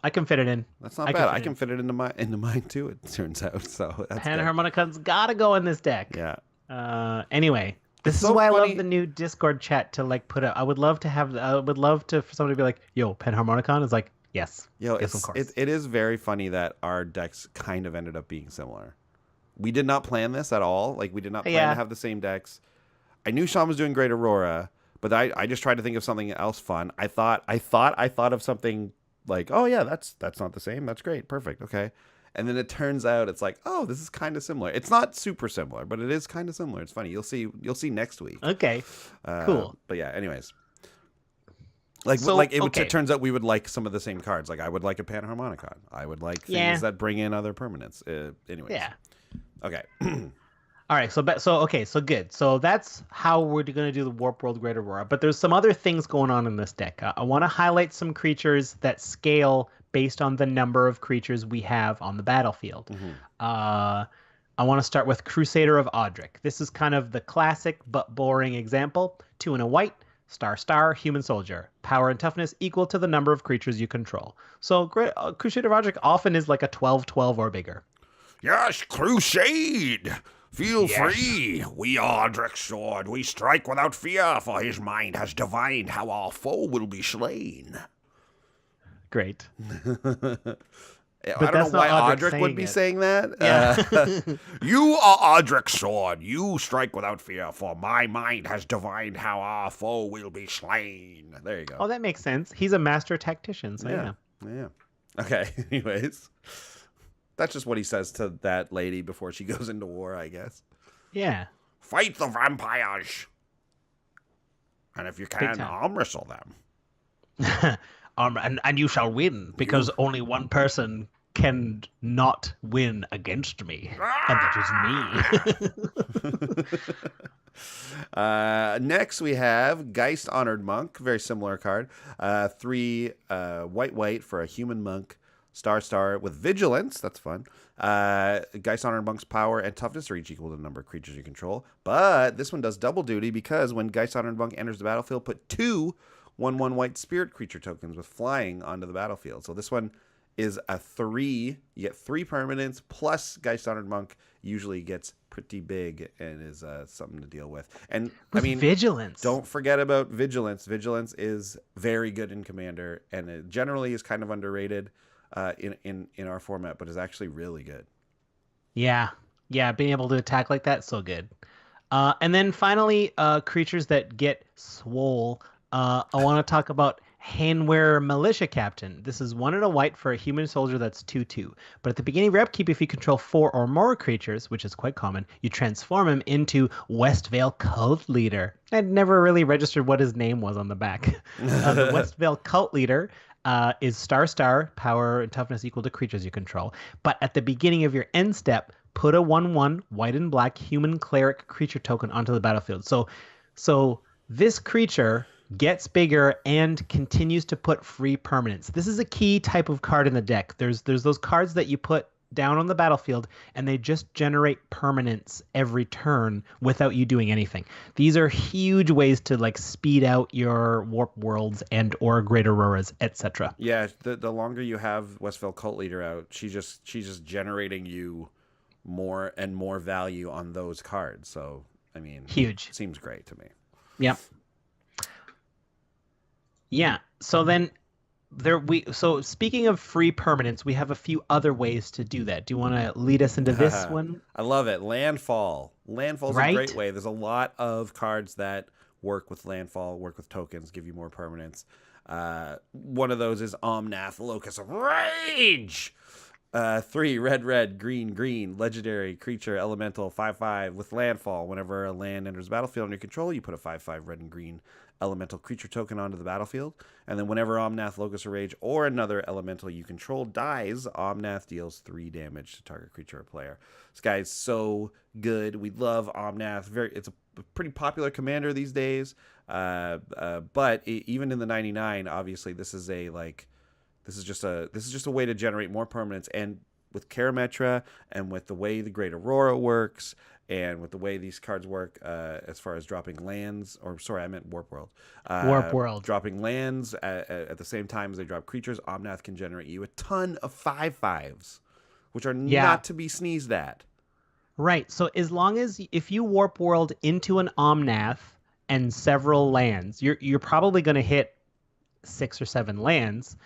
I can fit it in. That's not I can bad. fit I it can fit it into mine too. It turns out. So that's good. Panharmonicon's got to go in this deck. Yeah. Anyway, this It's is so why I funny- love the new Discord chat to like put up. I would love for somebody to be like, "Yo, Panharmonicon," is like, yes, Yo, yes, of course. it is very funny that our decks kind of ended up being similar. We did not plan this at all. Like we did not plan Yeah. to have the same decks. I knew Sean was doing Great Aurora, but I just tried to think of something else fun. I thought of something like, oh yeah, that's not the same. That's great, perfect, okay. And then it turns out it's like, oh, this is kind of similar. It's not super similar, but it is kind of similar. It's funny. You'll see next week. Okay, cool. But yeah, anyways. Like, So, it okay. turns out we would like some of the same cards. Like, I would like a Panharmonicon. I would like things Yeah. that bring in other permanents. Anyways. Yeah. Okay. All right, so good. So that's how we're going to do the Warp World Great Aurora. But there's some other things going on in this deck. I want to highlight some creatures that scale based on the number of creatures we have on the battlefield. I want to start with Crusader of Audric. This is kind of the classic but boring example. 2 and a white, star, human soldier. Power and toughness equal to the number of creatures you control. So Crusader of Audric often is like a 12/12 or bigger. Yes, crusade! Feel free. We are Audric's sword. We strike without fear, for his mind has divined how our foe will be slain. Great. I don't know that's why not Audric Audric would saying be it. saying that. You are Audric's sword. You strike without fear, for my mind has divined how our foe will be slain. There you go. Oh, that makes sense. He's a master tactician, so yeah. Yeah. Okay. Anyways, that's just what he says to that lady before she goes into war, I guess. Yeah. Fight the vampires. And if you Big can, time. arm wrestle them. And you shall win, because only one person can not win against me, and that is me. Next, we have Geist Honored Monk. Very similar card. 3 white for a human monk. Star with vigilance. That's fun. Geist Honored Monk's power and toughness are each equal to the number of creatures you control. But this one does double duty because when Geist Honored Monk enters the battlefield, put 2 1/1 white spirit creature tokens with flying onto the battlefield. So this one is a 3. You get 3 permanents plus Geist Honored Monk usually gets pretty big and is something to deal with. And I mean, vigilance. don't forget about vigilance. Vigilance is very good in Commander, and it generally is kind of underrated in our format, but is actually really good. Yeah, being able to attack like that, so good. And then finally, creatures that get swole. I want to talk about Handwear Militia Captain. This is 1 and a white for a human soldier that's 2/2. But at the beginning of your upkeep, if you control 4 or more creatures, which is quite common, you transform him into Westvale Cult Leader. I'd never really registered what his name was on the back. The Westvale Cult Leader is star, power and toughness equal to creatures you control. But at the beginning of your end step, put a 1/1 white and black human cleric creature token onto the battlefield. So this creature gets bigger and continues to put free permanents. This is a key type of card in the deck. There's those cards that you put down on the battlefield and they just generate permanents every turn without you doing anything. These are huge ways to like speed out your warp worlds and or great auroras, etc. Yeah, the longer you have Westvale Cult Leader out, she's just generating you more and more value on those cards. So I mean, huge. Seems great to me. Yep. Yeah. So then so speaking of free permanents, we have a few other ways to do that. Do you want to lead us into this one? I love it. Landfall. Landfall's Right? a great way. There's a lot of cards that work with landfall, work with tokens, give you more permanents. One of those is Omnath, Locus of Rage. 3 red, green, legendary creature, elemental, 5/5 with landfall. Whenever a land enters the battlefield under your control, you put a 5/5 red and green elemental creature token onto the battlefield. And then whenever Omnath, Locus of Rage, or another elemental you control dies, Omnath deals 3 damage to target creature or player. This guy's so good. We love Omnath. It's a pretty popular commander these days. But even in the 99, obviously this is just a way to generate more permanents. And with Karametra and with the way the Great Aurora works and with the way these cards work as far as dropping lands, or sorry, I meant Warp World. Warp World. Dropping lands at the same time as they drop creatures, Omnath can generate you a ton of 5/5s, which are not to be sneezed at. Right. So as long as if you Warp World into an Omnath and several lands, you're probably going to hit 6 or 7 lands.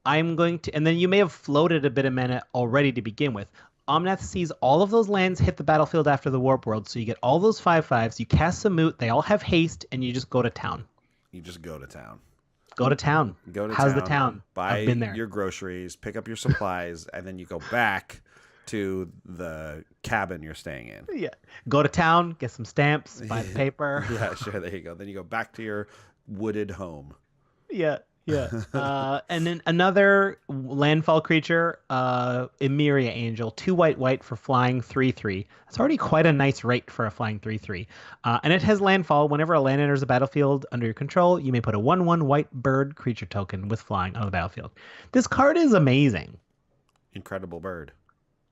And then you may have floated a bit of mana already to begin with. Omnath sees all of those lands hit the battlefield after the Warp World, so you get all those 5/5s, you cast some Moot, they all have haste, and you just go to town. You just go to town. Go to town. How's the town? Buy I've been there. your groceries, pick up your supplies, and then you go back to the cabin you're staying in. Yeah. Go to town, get some stamps, buy the paper. Yeah, sure, there you go. Then you go back to your wooded home. Yeah. And then another landfall creature, Emeria Angel, 2 white for flying 3/3. That's already quite a nice rate for a flying 3/3. And it has landfall. Whenever a land enters the battlefield under your control, you may put a 1/1 white bird creature token with flying on the battlefield. This card is amazing. Incredible bird.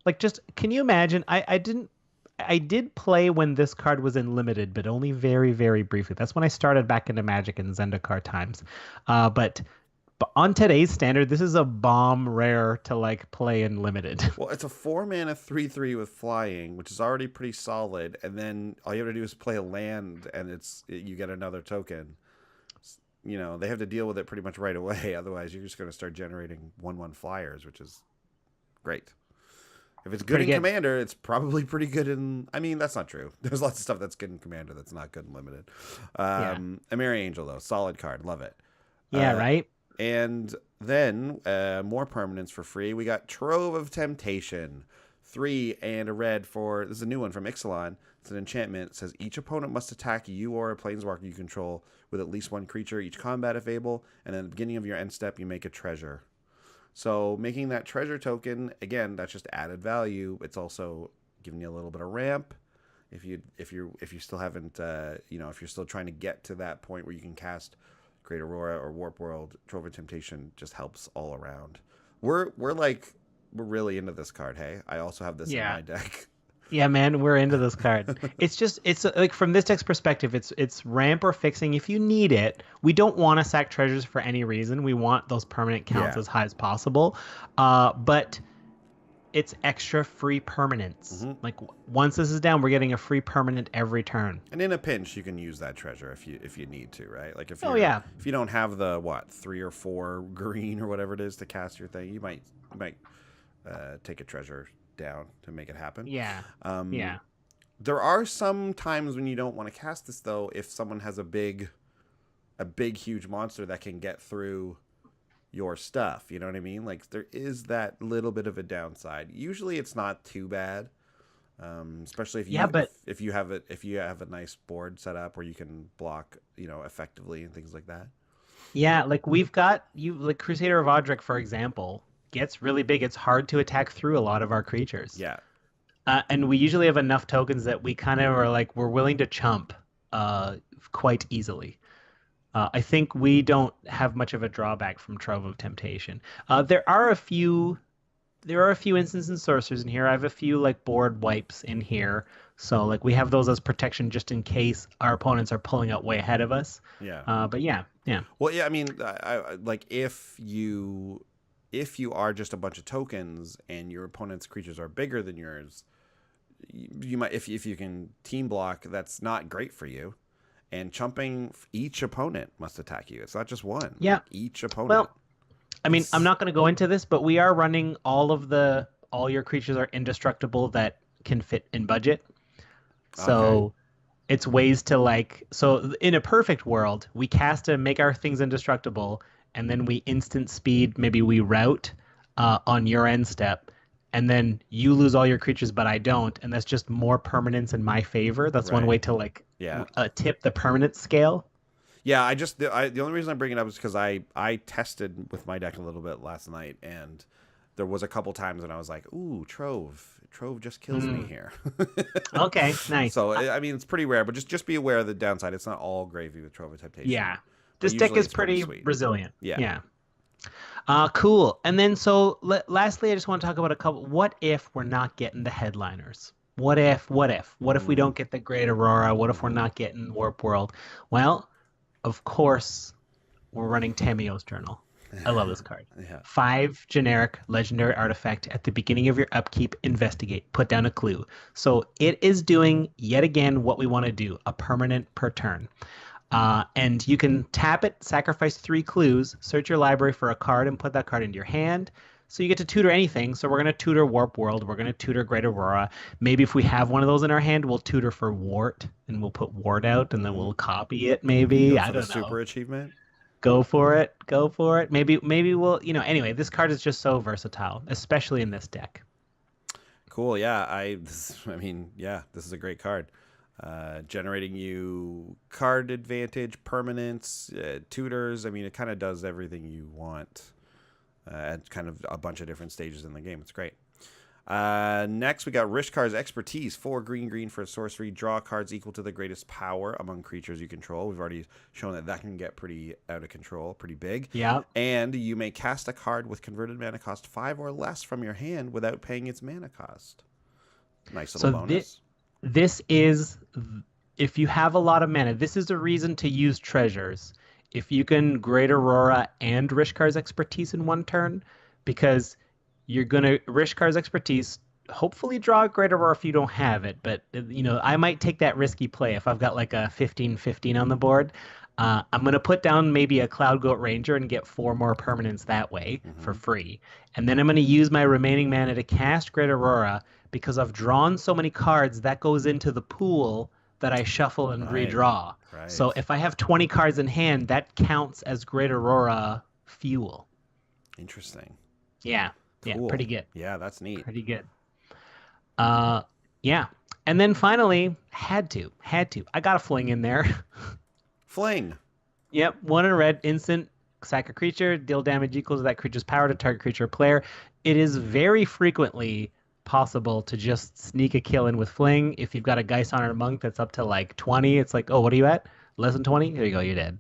Like, just can you imagine? I did play when this card was in limited, but only very, very briefly. That's when I started back into Magic and Zendikar times. But on today's standard, this is a bomb rare to like play in limited. Well, it's a 4-mana 3/3 with flying, which is already pretty solid. And then all you have to do is play a land, and you get another token. You know, they have to deal with it pretty much right away. Otherwise, you're just going to start generating 1/1 flyers, which is great. If it's good in Commander, it's probably pretty good in... I mean, that's not true. There's lots of stuff that's good in Commander that's not good in Limited. Emeria Angel, though. Solid card. Love it. Yeah, right? And then, more permanents for free. We got Trove of Temptation. 3 and a red for... This is a new one from Ixalan. It's an enchantment. It says, each opponent must attack you or a planeswalker you control with at least 1 creature each combat if able. And at the beginning of your end step, you make a treasure. So making that treasure token, again, that's just added value. It's also giving you a little bit of ramp. If you still haven't, if you're still trying to get to that point where you can cast Great Aurora or Warp World, Trove of Temptation just helps all around. We're really into this card. Hey, I also have this in my deck. Yeah, man, we're into this card. It's like from this deck's perspective, it's ramp or fixing if you need it. We don't want to sack treasures for any reason. We want those permanent counts as high as possible. But it's extra free permanents. Mm-hmm. Like once this is down, we're getting a free permanent every turn. And in a pinch, you can use that treasure if you need to, right? Like if you don't have the 3 or 4 green or whatever it is to cast your thing, you might take a treasure down to make it happen. There are some times when you don't want to cast this though, if someone has a big, huge monster that can get through your stuff. You know what I mean? Like there is that little bit of a downside. Usually it's not too bad, especially if you if you have a nice board set up where you can block effectively and things like that. Yeah, like we've got like Crusader of Odric, for example, gets really big. It's hard to attack through a lot of our creatures. Yeah. And we usually have enough tokens that we kind of are like we're willing to chump quite easily. I think we don't have much of a drawback from Trove of Temptation. There are a few instants and sorcerers in here. I have a few like board wipes in here. So like we have those as protection just in case our opponents are pulling out way ahead of us. Yeah. But yeah. Well, yeah. I mean, like if you are just a bunch of tokens and your opponent's creatures are bigger than yours, you might if you can team block. That's not great for you. And chumping, each opponent must attack you. It's not just one. Yeah. Like each opponent. Well, I mean, I'm not going to go into this, but we are running all your creatures are indestructible that can fit in budget. So it's ways to so in a perfect world, we cast to make our things indestructible, and then we instant speed, maybe we route on your end step, and then you lose all your creatures, but I don't, and that's just more permanence in my favor. That's one way to tip the permanence scale. Yeah, the only reason I bring it up is because I tested with my deck a little bit last night, and there was a couple times when I was like, ooh, Trove just kills me here. Okay, nice. So I mean, it's pretty rare, but just be aware of the downside. It's not all gravy with Trove of Temptation. Yeah, this deck is pretty resilient. Yeah. Cool. And then lastly, I just want to talk about a couple. What if we're not getting the headliners? What if we don't get the Great Aurora? What if we're not getting Warp World? Well, of course, we're running Tamio's Journal. I love this card. Yeah. 5 generic legendary artifact at the beginning of your upkeep. Investigate. Put down a clue. So it is doing yet again what we want to do, a permanent per turn. And you can tap it, sacrifice 3 clues, search your library for a card, and put that card into your hand. So you get to tutor anything. So we're going to tutor Warp World. We're going to tutor Great Aurora. Maybe if we have one of those in our hand, we'll tutor for Wart, and we'll put Wart out, and then we'll copy it. Maybe I don't know. Super achievement. Go for it. Maybe we'll. Anyway, this card is just so versatile, especially in this deck. Cool. Yeah. This is a great card. Generating you card advantage, permanence, tutors. I mean, it kind of does everything you want at kind of a bunch of different stages in the game. It's great. Next, we got Rishkar's Expertise. 4 green for sorcery. Draw cards equal to the greatest power among creatures you control. We've already shown that can get pretty out of control, pretty big. Yeah. And you may cast a card with converted mana cost 5 or less from your hand without paying its mana cost. Nice little bonus. This is, if you have a lot of mana, this is a reason to use treasures. If you can Great Aurora and Rishkar's Expertise in one turn, because you're going to Rishkar's Expertise, hopefully draw a Great Aurora if you don't have it. But, I might take that risky play if I've got like a 15-15 on the board. I'm going to put down maybe a Cloud Goat Ranger and get 4 more permanents that way for free. And then I'm going to use my remaining mana to cast Great Aurora because I've drawn so many cards that goes into the pool that I shuffle and redraw. Right. So if I have 20 cards in hand, that counts as Great Aurora fuel. Interesting. Yeah. Cool. Yeah, pretty good. Yeah, that's neat. Pretty good. Yeah. And then finally, had to. I got a fling in there. Fling. Yep. 1 in a red, instant, sack a creature, deal damage equal to that creature's power to target creature or player. It is very frequently possible to just sneak a kill in with fling. If you've got a Geist Honored Monk that's up to like 20, it's like, oh, what are you at? Less than 20? There you go, you're dead.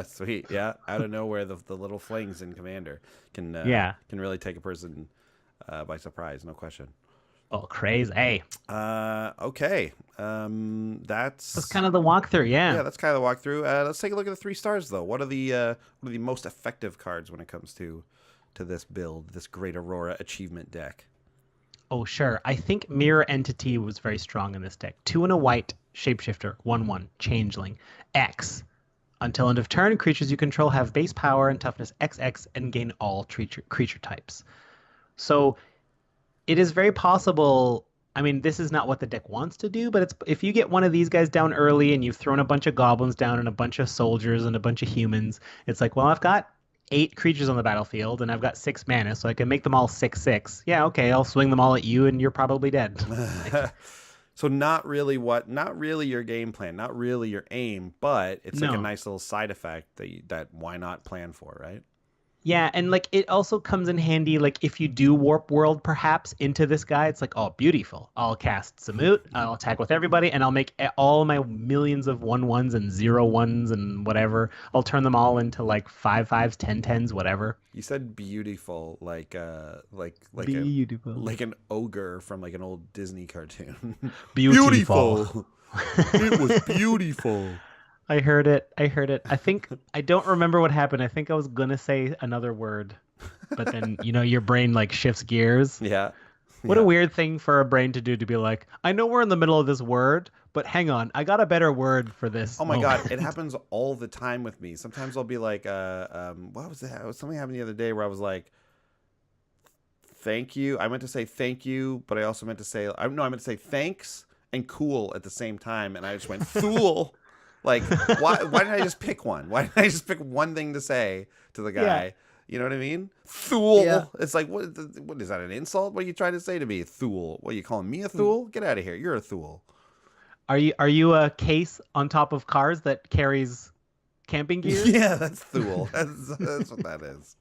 Sweet. Yeah. Out of nowhere, the little flings in Commander can really take a person by surprise. No question. Oh, crazy. Hey. Okay. That's kind of the walkthrough. Yeah, that's kind of the walkthrough. Let's take a look at the 3 stars though. What are the most effective cards when it comes to this build, this Great Aurora achievement deck? Oh, sure. I think Mirror Entity was very strong in this deck. 2 and a white, Shapeshifter, 1/1, Changeling, X. Until end of turn, creatures you control have base power and toughness XX and gain all creature types. So it is very possible I mean, this is not what the deck wants to do, but it's if you get one of these guys down early and you've thrown a bunch of goblins down and a bunch of soldiers and a bunch of humans, it's like, well, I've got 8 creatures on the battlefield and I've got 6 mana, so I can make them all 6/6. Yeah, okay, I'll swing them all at you and you're probably dead. So not really your game plan, not really your aim, but it's like a No. nice little side effect that why not plan for, right? Yeah, and like it also comes in handy, like if you do warp world perhaps into this guy, it's like, oh, beautiful. I'll cast Samut, I'll attack with everybody, and I'll make all my millions of 1/1s and 0/1s and whatever. I'll turn them all into like 5/5s, 10/10s, whatever. You said beautiful, like Beautiful. like an ogre from like an old Disney cartoon. Beautiful. It was beautiful. I heard it. I think I don't remember what happened. I think I was gonna say another word, but then your brain like shifts gears. Yeah. What a weird thing for a brain to do, to be like, I know we're in the middle of this word, but hang on, I got a better word for this. Oh my moment. God, it happens all the time with me. Sometimes I'll be like, what was that? Something happened the other day where I was like, thank you. I meant to say thank you, but I also meant to say, I meant to say thanks and cool at the same time, and I just went fool. Like, why didn't I just pick one? Why didn't I just pick one thing to say to the guy? Yeah. You know what I mean? Thule. Yeah. It's like, what is that, an insult? What are you trying to say to me? Thule. What, are you calling me a thule? Get out of here. You're a thule. Are you a case on top of cars that carries camping gear? Yeah, that's thule. That's what that is.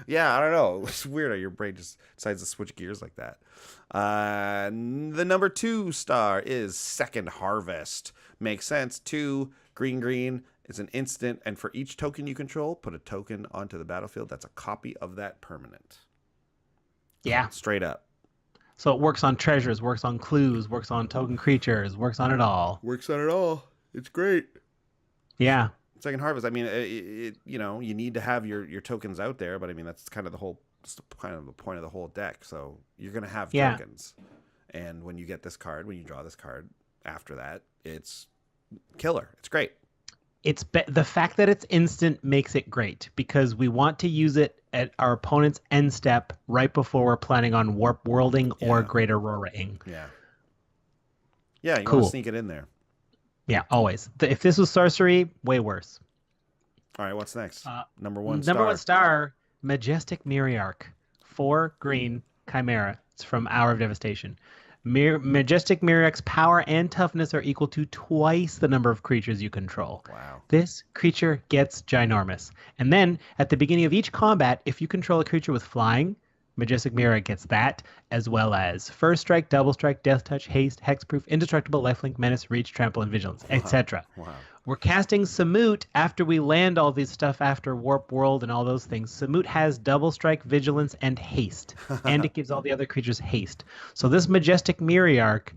Yeah, I don't know. It's weird how your brain just decides to switch gears like that. The number 2 star is Second Harvest. Makes sense. 2 green. It's an instant, and for each token you control, put a token onto the battlefield that's a copy of that permanent. Yeah. Straight up. So it works on treasures, works on clues, works on token creatures, works on it all. Works on it all. It's great. Yeah. Second Harvest. I mean, you need to have your tokens out there, but I mean that's kind of the point of the whole deck. So you're gonna have tokens, and when you get this card, when you draw this card, after that, it's killer. It's great. The fact that it's instant makes it great because we want to use it at our opponent's end step right before we're planning on warp worlding or Great Aurora-ing. Yeah. Yeah, you Cool. want to sneak it in there. Yeah, always. If this was sorcery, way worse. All right, what's next? Number 1 Number 1 star, Majestic Myriarch. 4 green Chimera. It's from Hour of Devastation. Majestic Myriarch's power and toughness are equal to twice the number of creatures you control. Wow. This creature gets ginormous. And then, at the beginning of each combat, if you control a creature with flying, Majestic Myriarch gets that, as well as First Strike, Double Strike, Death Touch, Haste, Hexproof, Indestructible, Lifelink, Menace, Reach, Trample, and Vigilance, etc. Wow. We're casting Samut after we land all these stuff after Warp World and all those things. Samut has Double Strike, Vigilance, and Haste, and it gives all the other creatures haste. So this Majestic Myriarch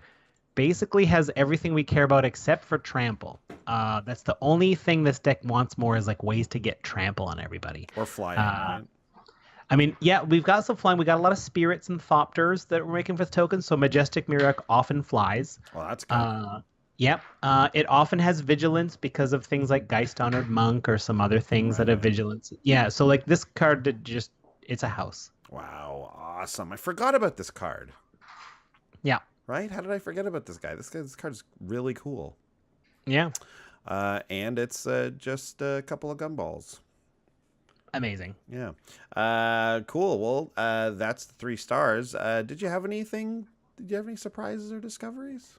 basically has everything we care about except for Trample. That's the only thing this deck wants more, is like ways to get Trample on everybody. Or flying, right? I mean, yeah, we've got some flying. We got a lot of spirits and thopters that we're making with tokens, so Majestic Myriarch often flies. Well, that's good. Yep. It often has vigilance because of things like Geist Honored Monk or some other things that have vigilance. Yeah, so like this card it's a house. Wow, awesome. I forgot about this card. Yeah. Right? How did I forget about this guy? This card is really cool. Yeah. And it's just a couple of gumballs. Amazing. Yeah. Cool. Well, that's the 3 stars. Did you have any surprises or discoveries?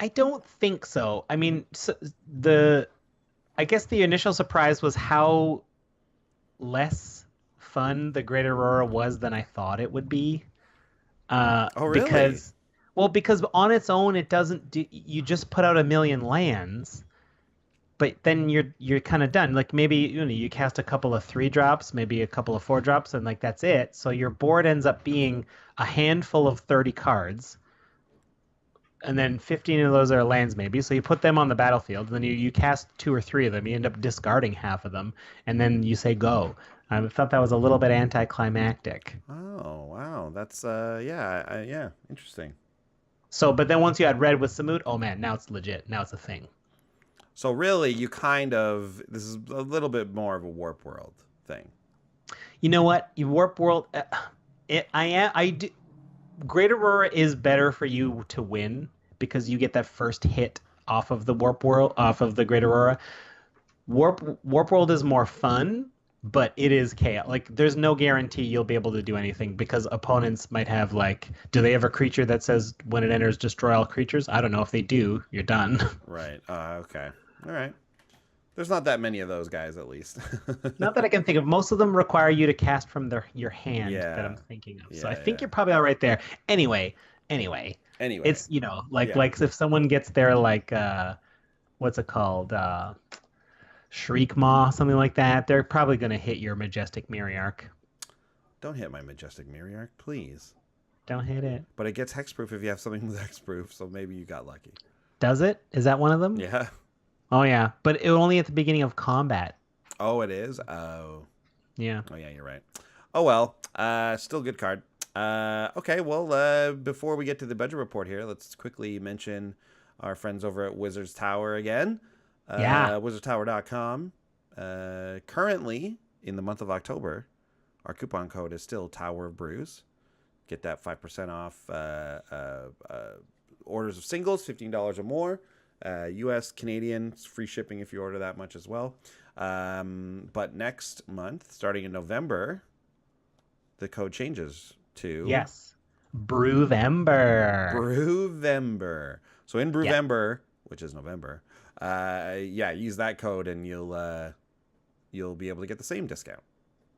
I don't think so. I mean, I guess the initial surprise was how less fun the Great Aurora was than I thought it would be. Oh, really? Because on its own, it doesn't. You just put out 1,000,000 lands, but then you're kind of done. Like maybe you cast a couple of 3-drops, maybe a couple of 4-drops, and like that's it. So your board ends up being a handful of 30 cards. And then 15 of those are lands maybe. So you put them on the battlefield, and then you cast 2 or 3 of them. You end up discarding half of them, and then you say go. I thought that was a little bit anticlimactic. Oh, wow. That's, interesting. So, but then once you add red with Samut, oh man, now it's legit. Now it's a thing. So really, this is a little bit more of a Warp World thing. You know what? Warp World, Great Aurora is better for you to win because you get that first hit off of the Warp World, off of the Great Aurora. Warp World is more fun, but it is chaos. Like, there's no guarantee you'll be able to do anything because opponents might have, like, do they have a creature that says when it enters, destroy all creatures? I don't know. If they do, you're done. Right. Okay. All right. There's not that many of those guys, at least. Not that I can think of. Most of them require you to cast from your hand Yeah. that I'm thinking of. So Yeah, I think yeah. you're probably all right there. Anyway, Anyway. it's like Yeah. like if someone gets their like what's it called? Shriek Maw, something like that, they're probably gonna hit your Majestic Myriarch. Don't hit my Majestic Myriarch, please. Don't hit it. But it gets hexproof if you have something with hexproof, so maybe you got lucky. Does it? Is that one of them? Yeah. Oh yeah, but only at the beginning of combat. Oh, it is? Oh. Yeah. Oh, yeah, you're right. Oh, well. Still good card. Okay, well, before we get to the budget report here, let's quickly mention our friends over at Wizards Tower again. Yeah. WizardsTower.com. Currently, in the month of October, our coupon code is still Tower of Brews. Get that 5% off orders of singles, $15 or more. US, Canadian, free shipping if you order that much as well. But next month, starting in November, the code changes to Yes. Brewvember. Brewvember. So in Brewvember, which is November, use that code and you'll be able to get the same discount.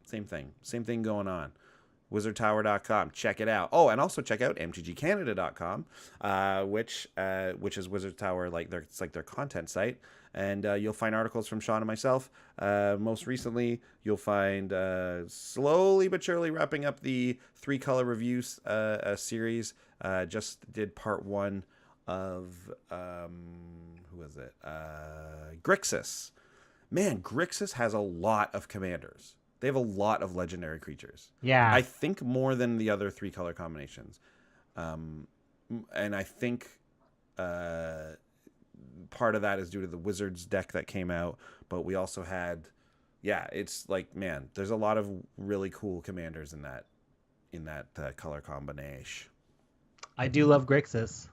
Same thing going on. WizardTower.com. Check it out. Oh, and also check out MTGCanada.com, which is Wizard Tower, it's like their content site. And you'll find articles from Sean and myself. Most recently, you'll find slowly but surely wrapping up the 3-color reviews series. Just did part 1 of who was it? Grixis. Man, Grixis has a lot of commanders. They have a lot of legendary creatures. Yeah. I think more than the other 3-color combinations. And I think part of that is due to the Wizards deck that came out. But we also had, it's like, man, there's a lot of really cool commanders in that color combination. I do love Grixis.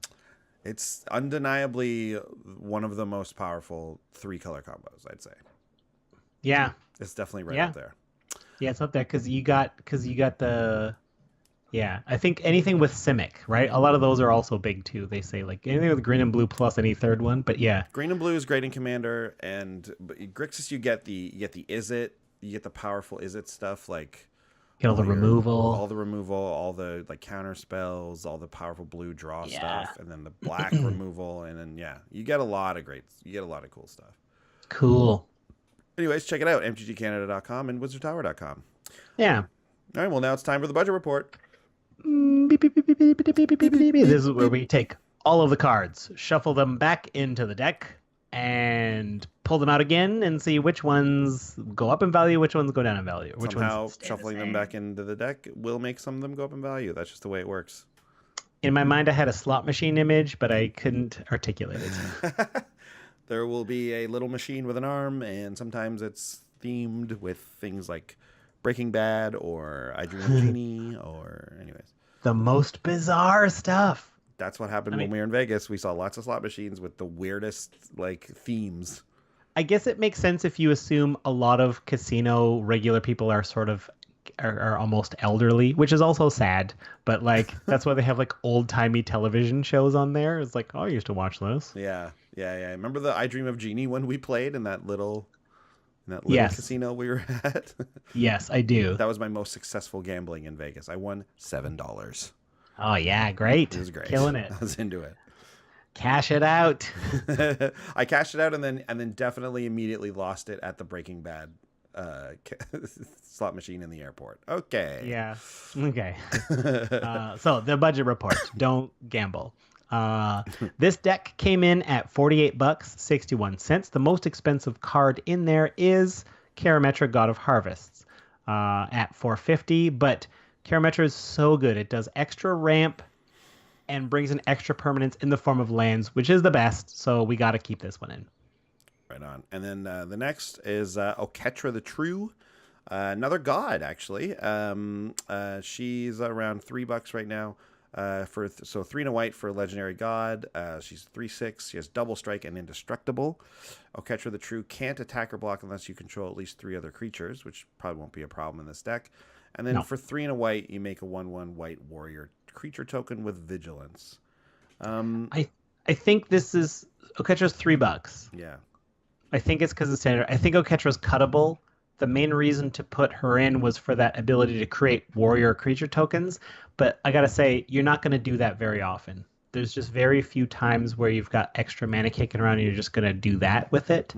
It's undeniably one of the most powerful 3-color combos, I'd say. Yeah. It's definitely right up there. Yeah, it's up there because you got the. Yeah, I think anything with Simic, right? A lot of those are also big too. They say like anything with green and blue plus any third one, but yeah. Green and blue is great in Commander, and Grixis you get the Izzet, you get the powerful Izzet stuff like all the removal, all the like counter spells, all the powerful blue draw stuff, and then the black removal, and then you get a lot of cool stuff. Cool. Anyways, check it out, mtgcanada.com and wizardtower.com. Yeah. All right, well, now it's time for the budget report. This is where we take all of the cards, shuffle them back into the deck, and pull them out again and see which ones go up in value, which ones go down in value. Which Somehow, ones shuffling them back into the deck will make some of them go up in value. That's just the way it works. In my mind, I had a slot machine image, but I couldn't articulate it. There will be a little machine with an arm, and sometimes it's themed with things like Breaking Bad or I Dream of Jeannie or anyways. The most bizarre stuff. That's what happened when we were in Vegas. We saw lots of slot machines with the weirdest themes. I guess it makes sense if you assume a lot of casino regular people are are almost elderly, which is also sad, but that's why they have old-timey television shows on there. It's like, oh, I used to watch this. Yeah. Remember the I Dream of Jeannie when we played in that little casino we were at? Yes, I do. That was my most successful gambling in Vegas. I won $7. Oh yeah, great. It was great. Killing it. I was into it. Cash it out. I cashed it out and then definitely immediately lost it at the Breaking Bad slot machine in the airport. Okay. Yeah. Okay. So the budget report. Don't gamble. This deck came in at $48.61. The most expensive card in there is Karametra, God of Harvests, at $4.50. But Karametra is so good; it does extra ramp and brings an extra permanence in the form of lands, which is the best. So we got to keep this one in. Right on. And then the next is Oketra the True. Another god, actually. She's around $3 right now. So 3 and a white for Legendary God. She's 3/6. She has double strike and indestructible. Oketra the True can't attack or block unless you control at least 3 other creatures, which probably won't be a problem in this deck. And then for 3 and a white, you make a 1/1 white warrior creature token with vigilance. I think this is Oketra's $3. Yeah. I think it's because it's standard. I think Oketra's cuttable. The main reason to put her in was for that ability to create warrior creature tokens. But I got to say, you're not going to do that very often. There's just very few times where you've got extra mana kicking around and you're just going to do that with it.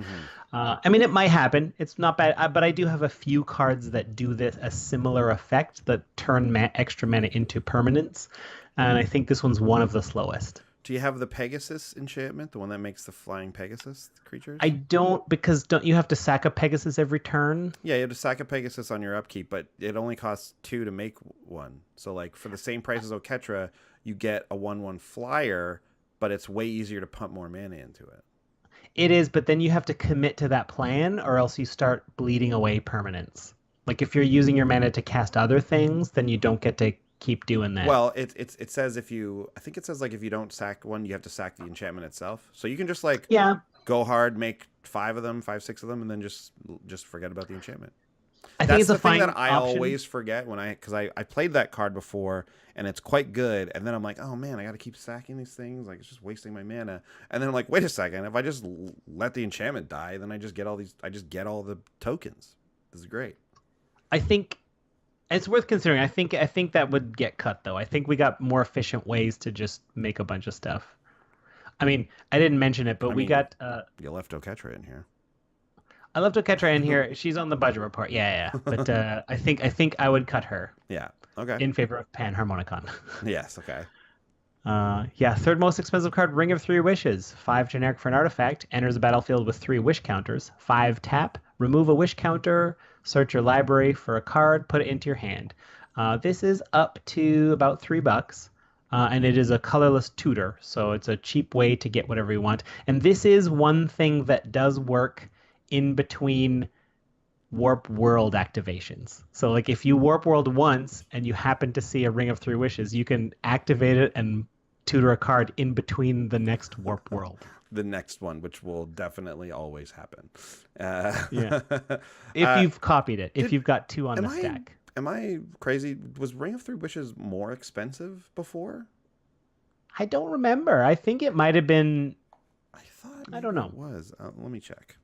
I mean, it might happen. It's not bad. But I do have a few cards that do this, a similar effect that turn extra mana into permanents. And I think this one's one of the slowest. Do you have the Pegasus enchantment, the one that makes the flying Pegasus creatures? I don't, because don't you have to sack a Pegasus every turn? Yeah, you have to sack a Pegasus on your upkeep, but it only costs 2 to make one. So, like, for the same price as Oketra, you get a 1/1 flyer, but it's way easier to pump more mana into it. It is, but then you have to commit to that plan, or else you start bleeding away permanents. Like, if you're using your mana to cast other things, then you don't get to keep doing that. Well, it says if you don't sack one, you have to sack the enchantment itself. So you can just go hard, make 5, 6 of them, and then just forget about the enchantment. I think That's it's the a thing fine that I option. always forget because I played that card before and it's quite good, and then I'm like, oh man, I got to keep sacking these things, like it's just wasting my mana. And then I'm like, wait a second, if I just let the enchantment die, then I just get all the tokens. This is great. I think it's worth considering. I think that would get cut, though. I think we got more efficient ways to just make a bunch of stuff. I mean, I didn't mention it, but we got... you left Oketra in here. I left Oketra in here. She's on the budget report. Yeah. But I think I would cut her. Yeah. Okay. In favor of Panharmonicon. Yes. Okay. Third most expensive card, Ring of 3 Wishes. 5 generic for an artifact. Enters the battlefield with 3 wish counters. 5 tap. Remove a wish counter. Search your library for a card. Put it into your hand. This is up to about $3. And it is a colorless tutor. So it's a cheap way to get whatever you want. And this is one thing that does work in between Warp World activations. So like if you Warp World once and you happen to see a Ring of 3 Wishes, you can activate it and tutor a card in between the next Warp World. The next one, which will definitely always happen. If you've copied it, if you've got 2 on the stack. Am I crazy? Was Ring of 3 Wishes more expensive before? I don't remember. I think it might have been... I don't know. It was. Let me check.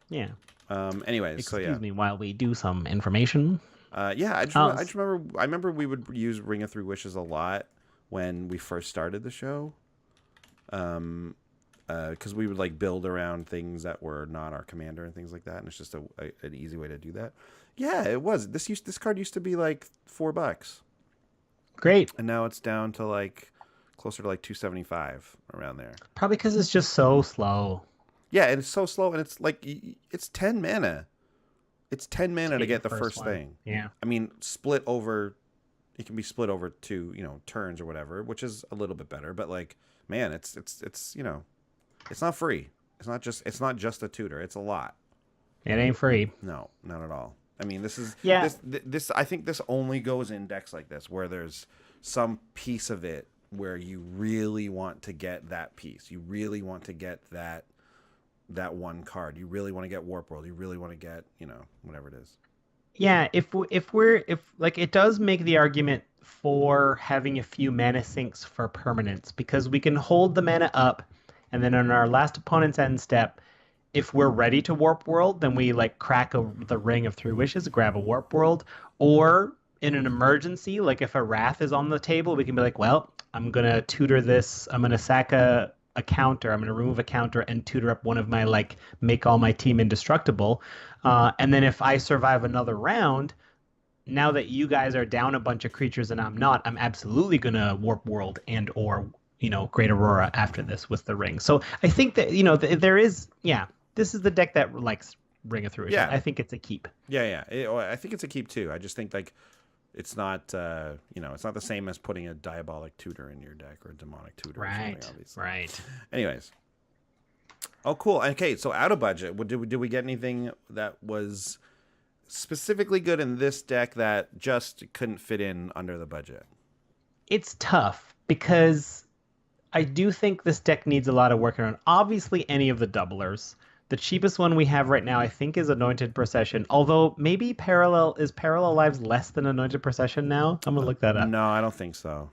Yeah. Anyways, Excuse me while we do some information. I just remember we would use Ring of 3 Wishes a lot when we first started the show. Because we would like build around things that were not our commander and things like that, and it's just an easy way to do that. Yeah, it was. This card used to be like $4. Great. And now it's down to like closer to like $2.75 around there. Probably because it's just so slow. Yeah, and it's so slow, and it's like it's 10 mana. It's 10 mana to get the first thing. Yeah. I mean, it can be split over 2, turns or whatever, which is a little bit better. But like, man, it's it's not free. It's not just a tutor. It's a lot. It ain't free. No, not at all. I mean, this is this. I think this only goes in decks like this where there's some piece of it where you really want to get that piece. You really want to get that one card. You really want to get Warp World. You really want to get, whatever it is. Yeah, if it does make the argument for having a few mana sinks for permanence, because we can hold the mana up, and then on our last opponent's end step, if we're ready to Warp World, then we crack the Ring of 3 Wishes, grab a Warp World, or in an emergency, like if a Wrath is on the table, we can be like, well, I'm gonna tutor this. I'm gonna sack a counter. I'm gonna remove a counter and tutor up one of my make all my team indestructible. And then if I survive another round, now that you guys are down a bunch of creatures and I'm not, I'm absolutely gonna Warp World and or Great Aurora after this with the ring. So I think that there is this is the deck that likes Ring of 3 Wishes. Yeah. I think it's a keep. Yeah. I think it's a keep too. I just think it's not it's not the same as putting a Diabolic Tutor in your deck or a Demonic Tutor. Right. Or something, obviously. Right. Anyways. Oh, cool. Okay, so out of budget, did we get anything that was specifically good in this deck that just couldn't fit in under the budget? It's tough because I do think this deck needs a lot of work around. Obviously, any of the doublers. The cheapest one we have right now, I think, is Anointed Procession. Although maybe Parallel Lives less than Anointed Procession now? I'm gonna look that up. No, I don't think so.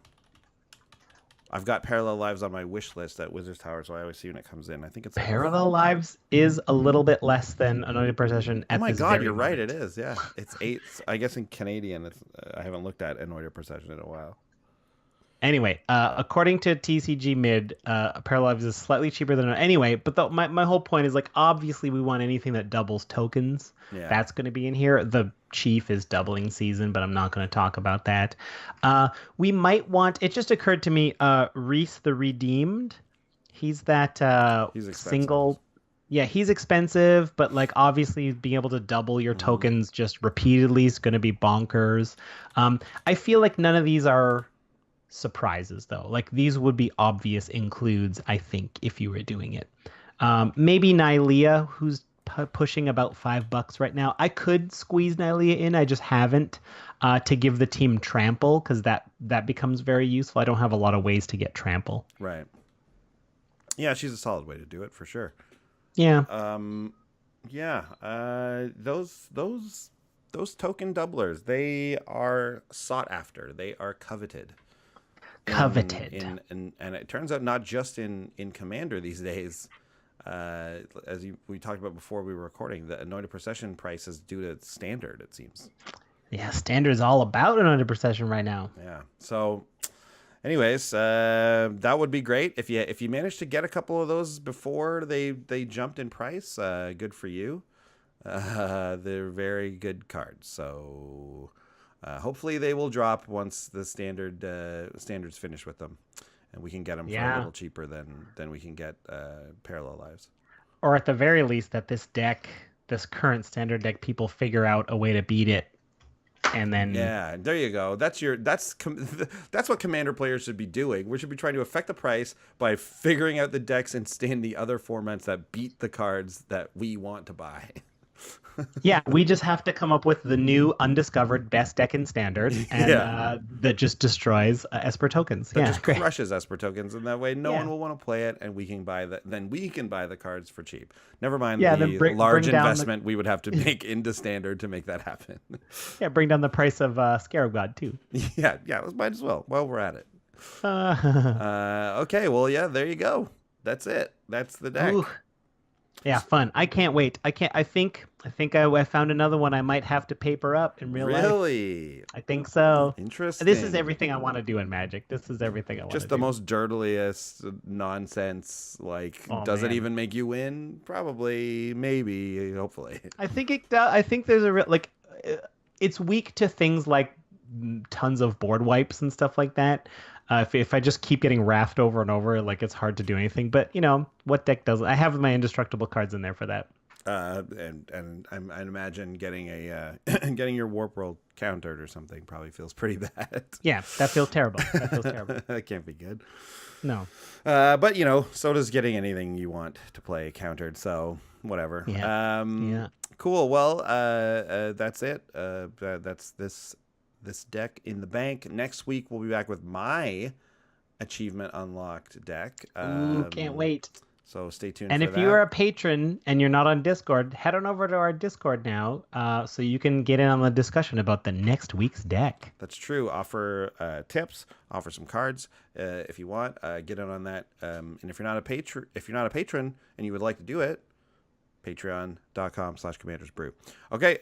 I've got Parallel Lives on my wish list at Wizard's Tower, so I always see when it comes in. I think it's Parallel Lives is a little bit less than Anointed Procession at Oh my this god, very you're right. moment. It is. Yeah, it's 8. I guess in Canadian, it's. I haven't looked at Anointed Procession in a while. Anyway, according to TCG Mid, Parallel Lives is slightly cheaper than anyway. But my whole point is like obviously we want anything that doubles tokens. Yeah. That's going to be in here. The Chief is doubling season, but I'm not going to talk about that. We might want. It just occurred to me. Reese the Redeemed. He's that He's expensive. single. Yeah, he's expensive, but like obviously being able to double your tokens just repeatedly is going to be bonkers. I feel like none of these are surprises though. Like these would be obvious includes, I think, if you were doing it. Maybe Nylea, who's pushing about $5 right now. I could squeeze Nylea in. I just haven't to give the team trample because that becomes very useful. I don't have a lot of ways to get trample. Right. Yeah, she's a solid way to do it for sure. Yeah. Yeah. Those token doublers, they are sought after. They are coveted. Coveted. And it turns out not just in Commander these days. We talked about before we were recording, the Anointed Procession price is due to Standard, it seems. Yeah, Standard is all about Anointed Procession right now. Yeah. So, anyways, that would be great if you managed to get a couple of those before they jumped in price. Good for you. They're very good cards. So. Hopefully they will drop once the standards finish with them, and we can get them for a little cheaper than we can get Parallel Lives. Or at the very least, that this current standard deck, people figure out a way to beat it, and then there you go. That's what Commander players should be doing. We should be trying to affect the price by figuring out the decks and stand the other formats that beat the cards that we want to buy. Yeah, we just have to come up with the new undiscovered best deck in Standard, and that just destroys Esper tokens. That just great. crushes Esper tokens, and that way no one will want to play it, and we can buy then we can buy the cards for cheap. Never mind the large investment we would have to make into Standard to make that happen. Yeah, bring down the price of Scarab God too. Yeah, might as well while we're at it. Okay, well, yeah, there you go. That's it. That's the deck. Ooh. Yeah, fun. I can't wait. I think I found another one I might have to paper up in real life. Really? I think so. Interesting. This is everything I want to do in Magic. This is everything I want to do. Just the most dirtiest nonsense. Like, does it even make you win? Probably, maybe, hopefully. I think it does. I think there's a real, it's weak to things like tons of board wipes and stuff like that. If I just keep getting raft over and over, like it's hard to do anything. But what deck does? I have my Indestructible cards in there for that. And I imagine getting getting your Warp World countered or something probably feels pretty bad. Yeah, that feels terrible. That can't be good. No. But so does getting anything you want to play countered. So whatever. Yeah. Cool. Well, that's it. That's this deck in the bank. Next week we'll be back with my achievement unlocked deck. Ooh, can't wait. So stay tuned. And if you are a patron and you're not on Discord, head on over to our Discord now, so you can get in on the discussion about the next week's deck. That's true. Offer tips, offer some cards if you want. Get in on that. And if you're not a patron and you would like to do it, patreon.com/commandersbrew. Okay,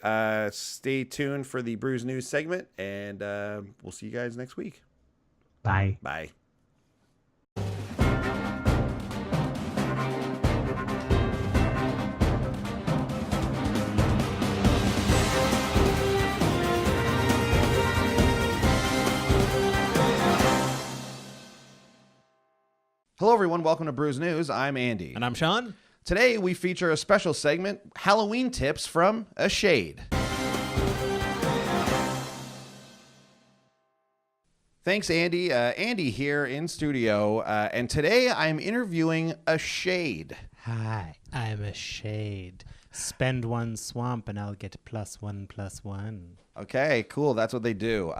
stay tuned for the Brews News segment, and we'll see you guys next week. Bye. Bye. Hello, everyone. Welcome to Brews News. I'm Andy. And I'm Sean. Today, we feature a special segment, Halloween Tips from A Shade. Thanks, Andy. Andy here in studio, and today I'm interviewing A Shade. Hi, I'm a shade. Spend one swamp and I'll get +1/+1. Okay, cool. That's what they do.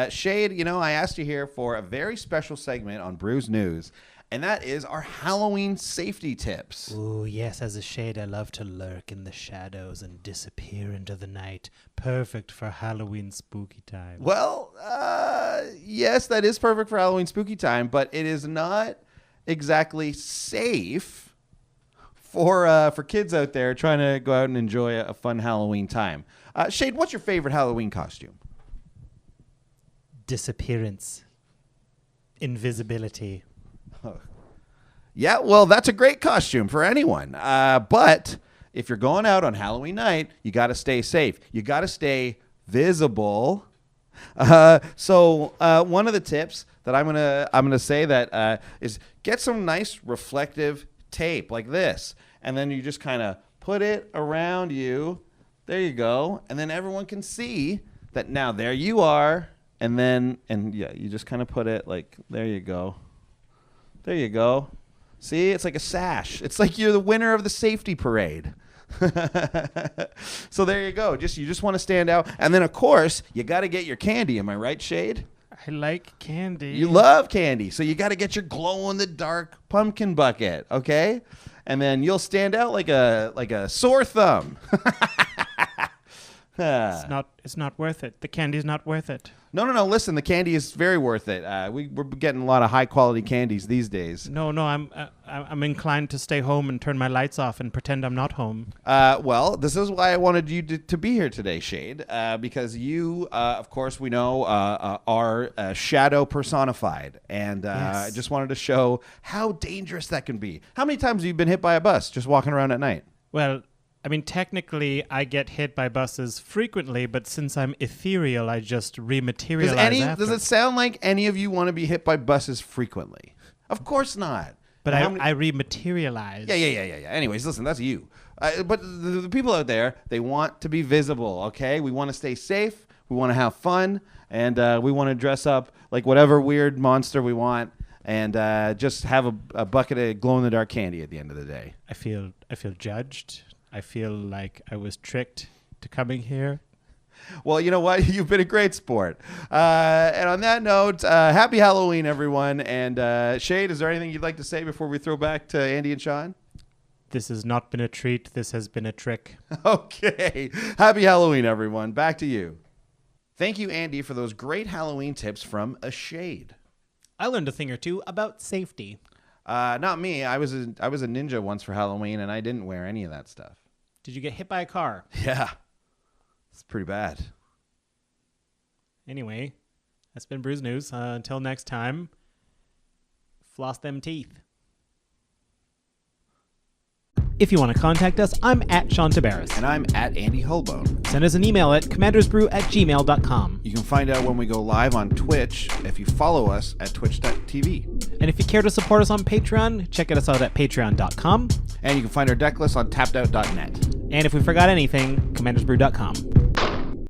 Shade, I asked you here for a very special segment on Brew's News, and that is our Halloween safety tips. Ooh, yes, as a shade, I love to lurk in the shadows and disappear into the night. Perfect for Halloween spooky time. Well, yes, that is perfect for Halloween spooky time, but it is not exactly safe for kids out there trying to go out and enjoy a fun Halloween time. Shade, what's your favorite Halloween costume? Disappearance. Invisibility. Yeah, well, that's a great costume for anyone. But if you're going out on Halloween night, you got to stay safe. You got to stay visible. So one of the tips that I'm gonna say that is get some nice reflective tape like this, and then you just kind of put it around you. There you go, and then everyone can see that now there you are, and you just kind of put it like there you go. There you go. See, it's like a sash. It's like you're the winner of the safety parade. So there you go. You just want to stand out, and then of course you got to get your candy. Am I right, Shade? I like candy. You love candy, so you got to get your glow-in-the-dark pumpkin bucket, okay? And then you'll stand out like a sore thumb. It's not worth it. The candy's not worth it. No. Listen, the candy is very worth it. We're getting a lot of high-quality candies these days. No, I'm inclined to stay home and turn my lights off and pretend I'm not home. Well, this is why I wanted you to be here today, Shade, because you, of course, we know, are shadow personified, and Yes. I just wanted to show how dangerous that can be. How many times have you been hit by a bus just walking around at night? Well, I mean, technically, I get hit by buses frequently, but since I'm ethereal, I just rematerialize after. Does it sound like any of you want to be hit by buses frequently? Of course not. But How I many- rematerialize. Yeah. Anyways, listen, that's you. But the people out there, they want to be visible, okay? We want to stay safe. We want to have fun. And we want to dress up like whatever weird monster we want and just have a bucket of glow-in-the-dark candy at the end of the day. I feel judged. I feel like I was tricked to coming here. Well, you know what? You've been a great sport. And on that note, happy Halloween, everyone. And Shade, is there anything you'd like to say before we throw back to Andy and Sean? This has not been a treat. This has been a trick. Okay. Happy Halloween, everyone. Back to you. Thank you, Andy, for those great Halloween tips from a Shade. I learned a thing or two about safety. Not me. I was a ninja once for Halloween, and I didn't wear any of that stuff. Did you get hit by a car? Yeah. It's pretty bad. Anyway, that's been Brew's News. Until next time, floss them teeth. If you want to contact us, I'm at Sean Tabaris. And I'm at Andy Holbone. Send us an email at commandersbrew@gmail.com. You can find out when we go live on Twitch if you follow us at twitch.tv. And if you care to support us on Patreon, check us out at patreon.com. And you can find our deck list on tappedout.net. And if we forgot anything, commandersbrew.com.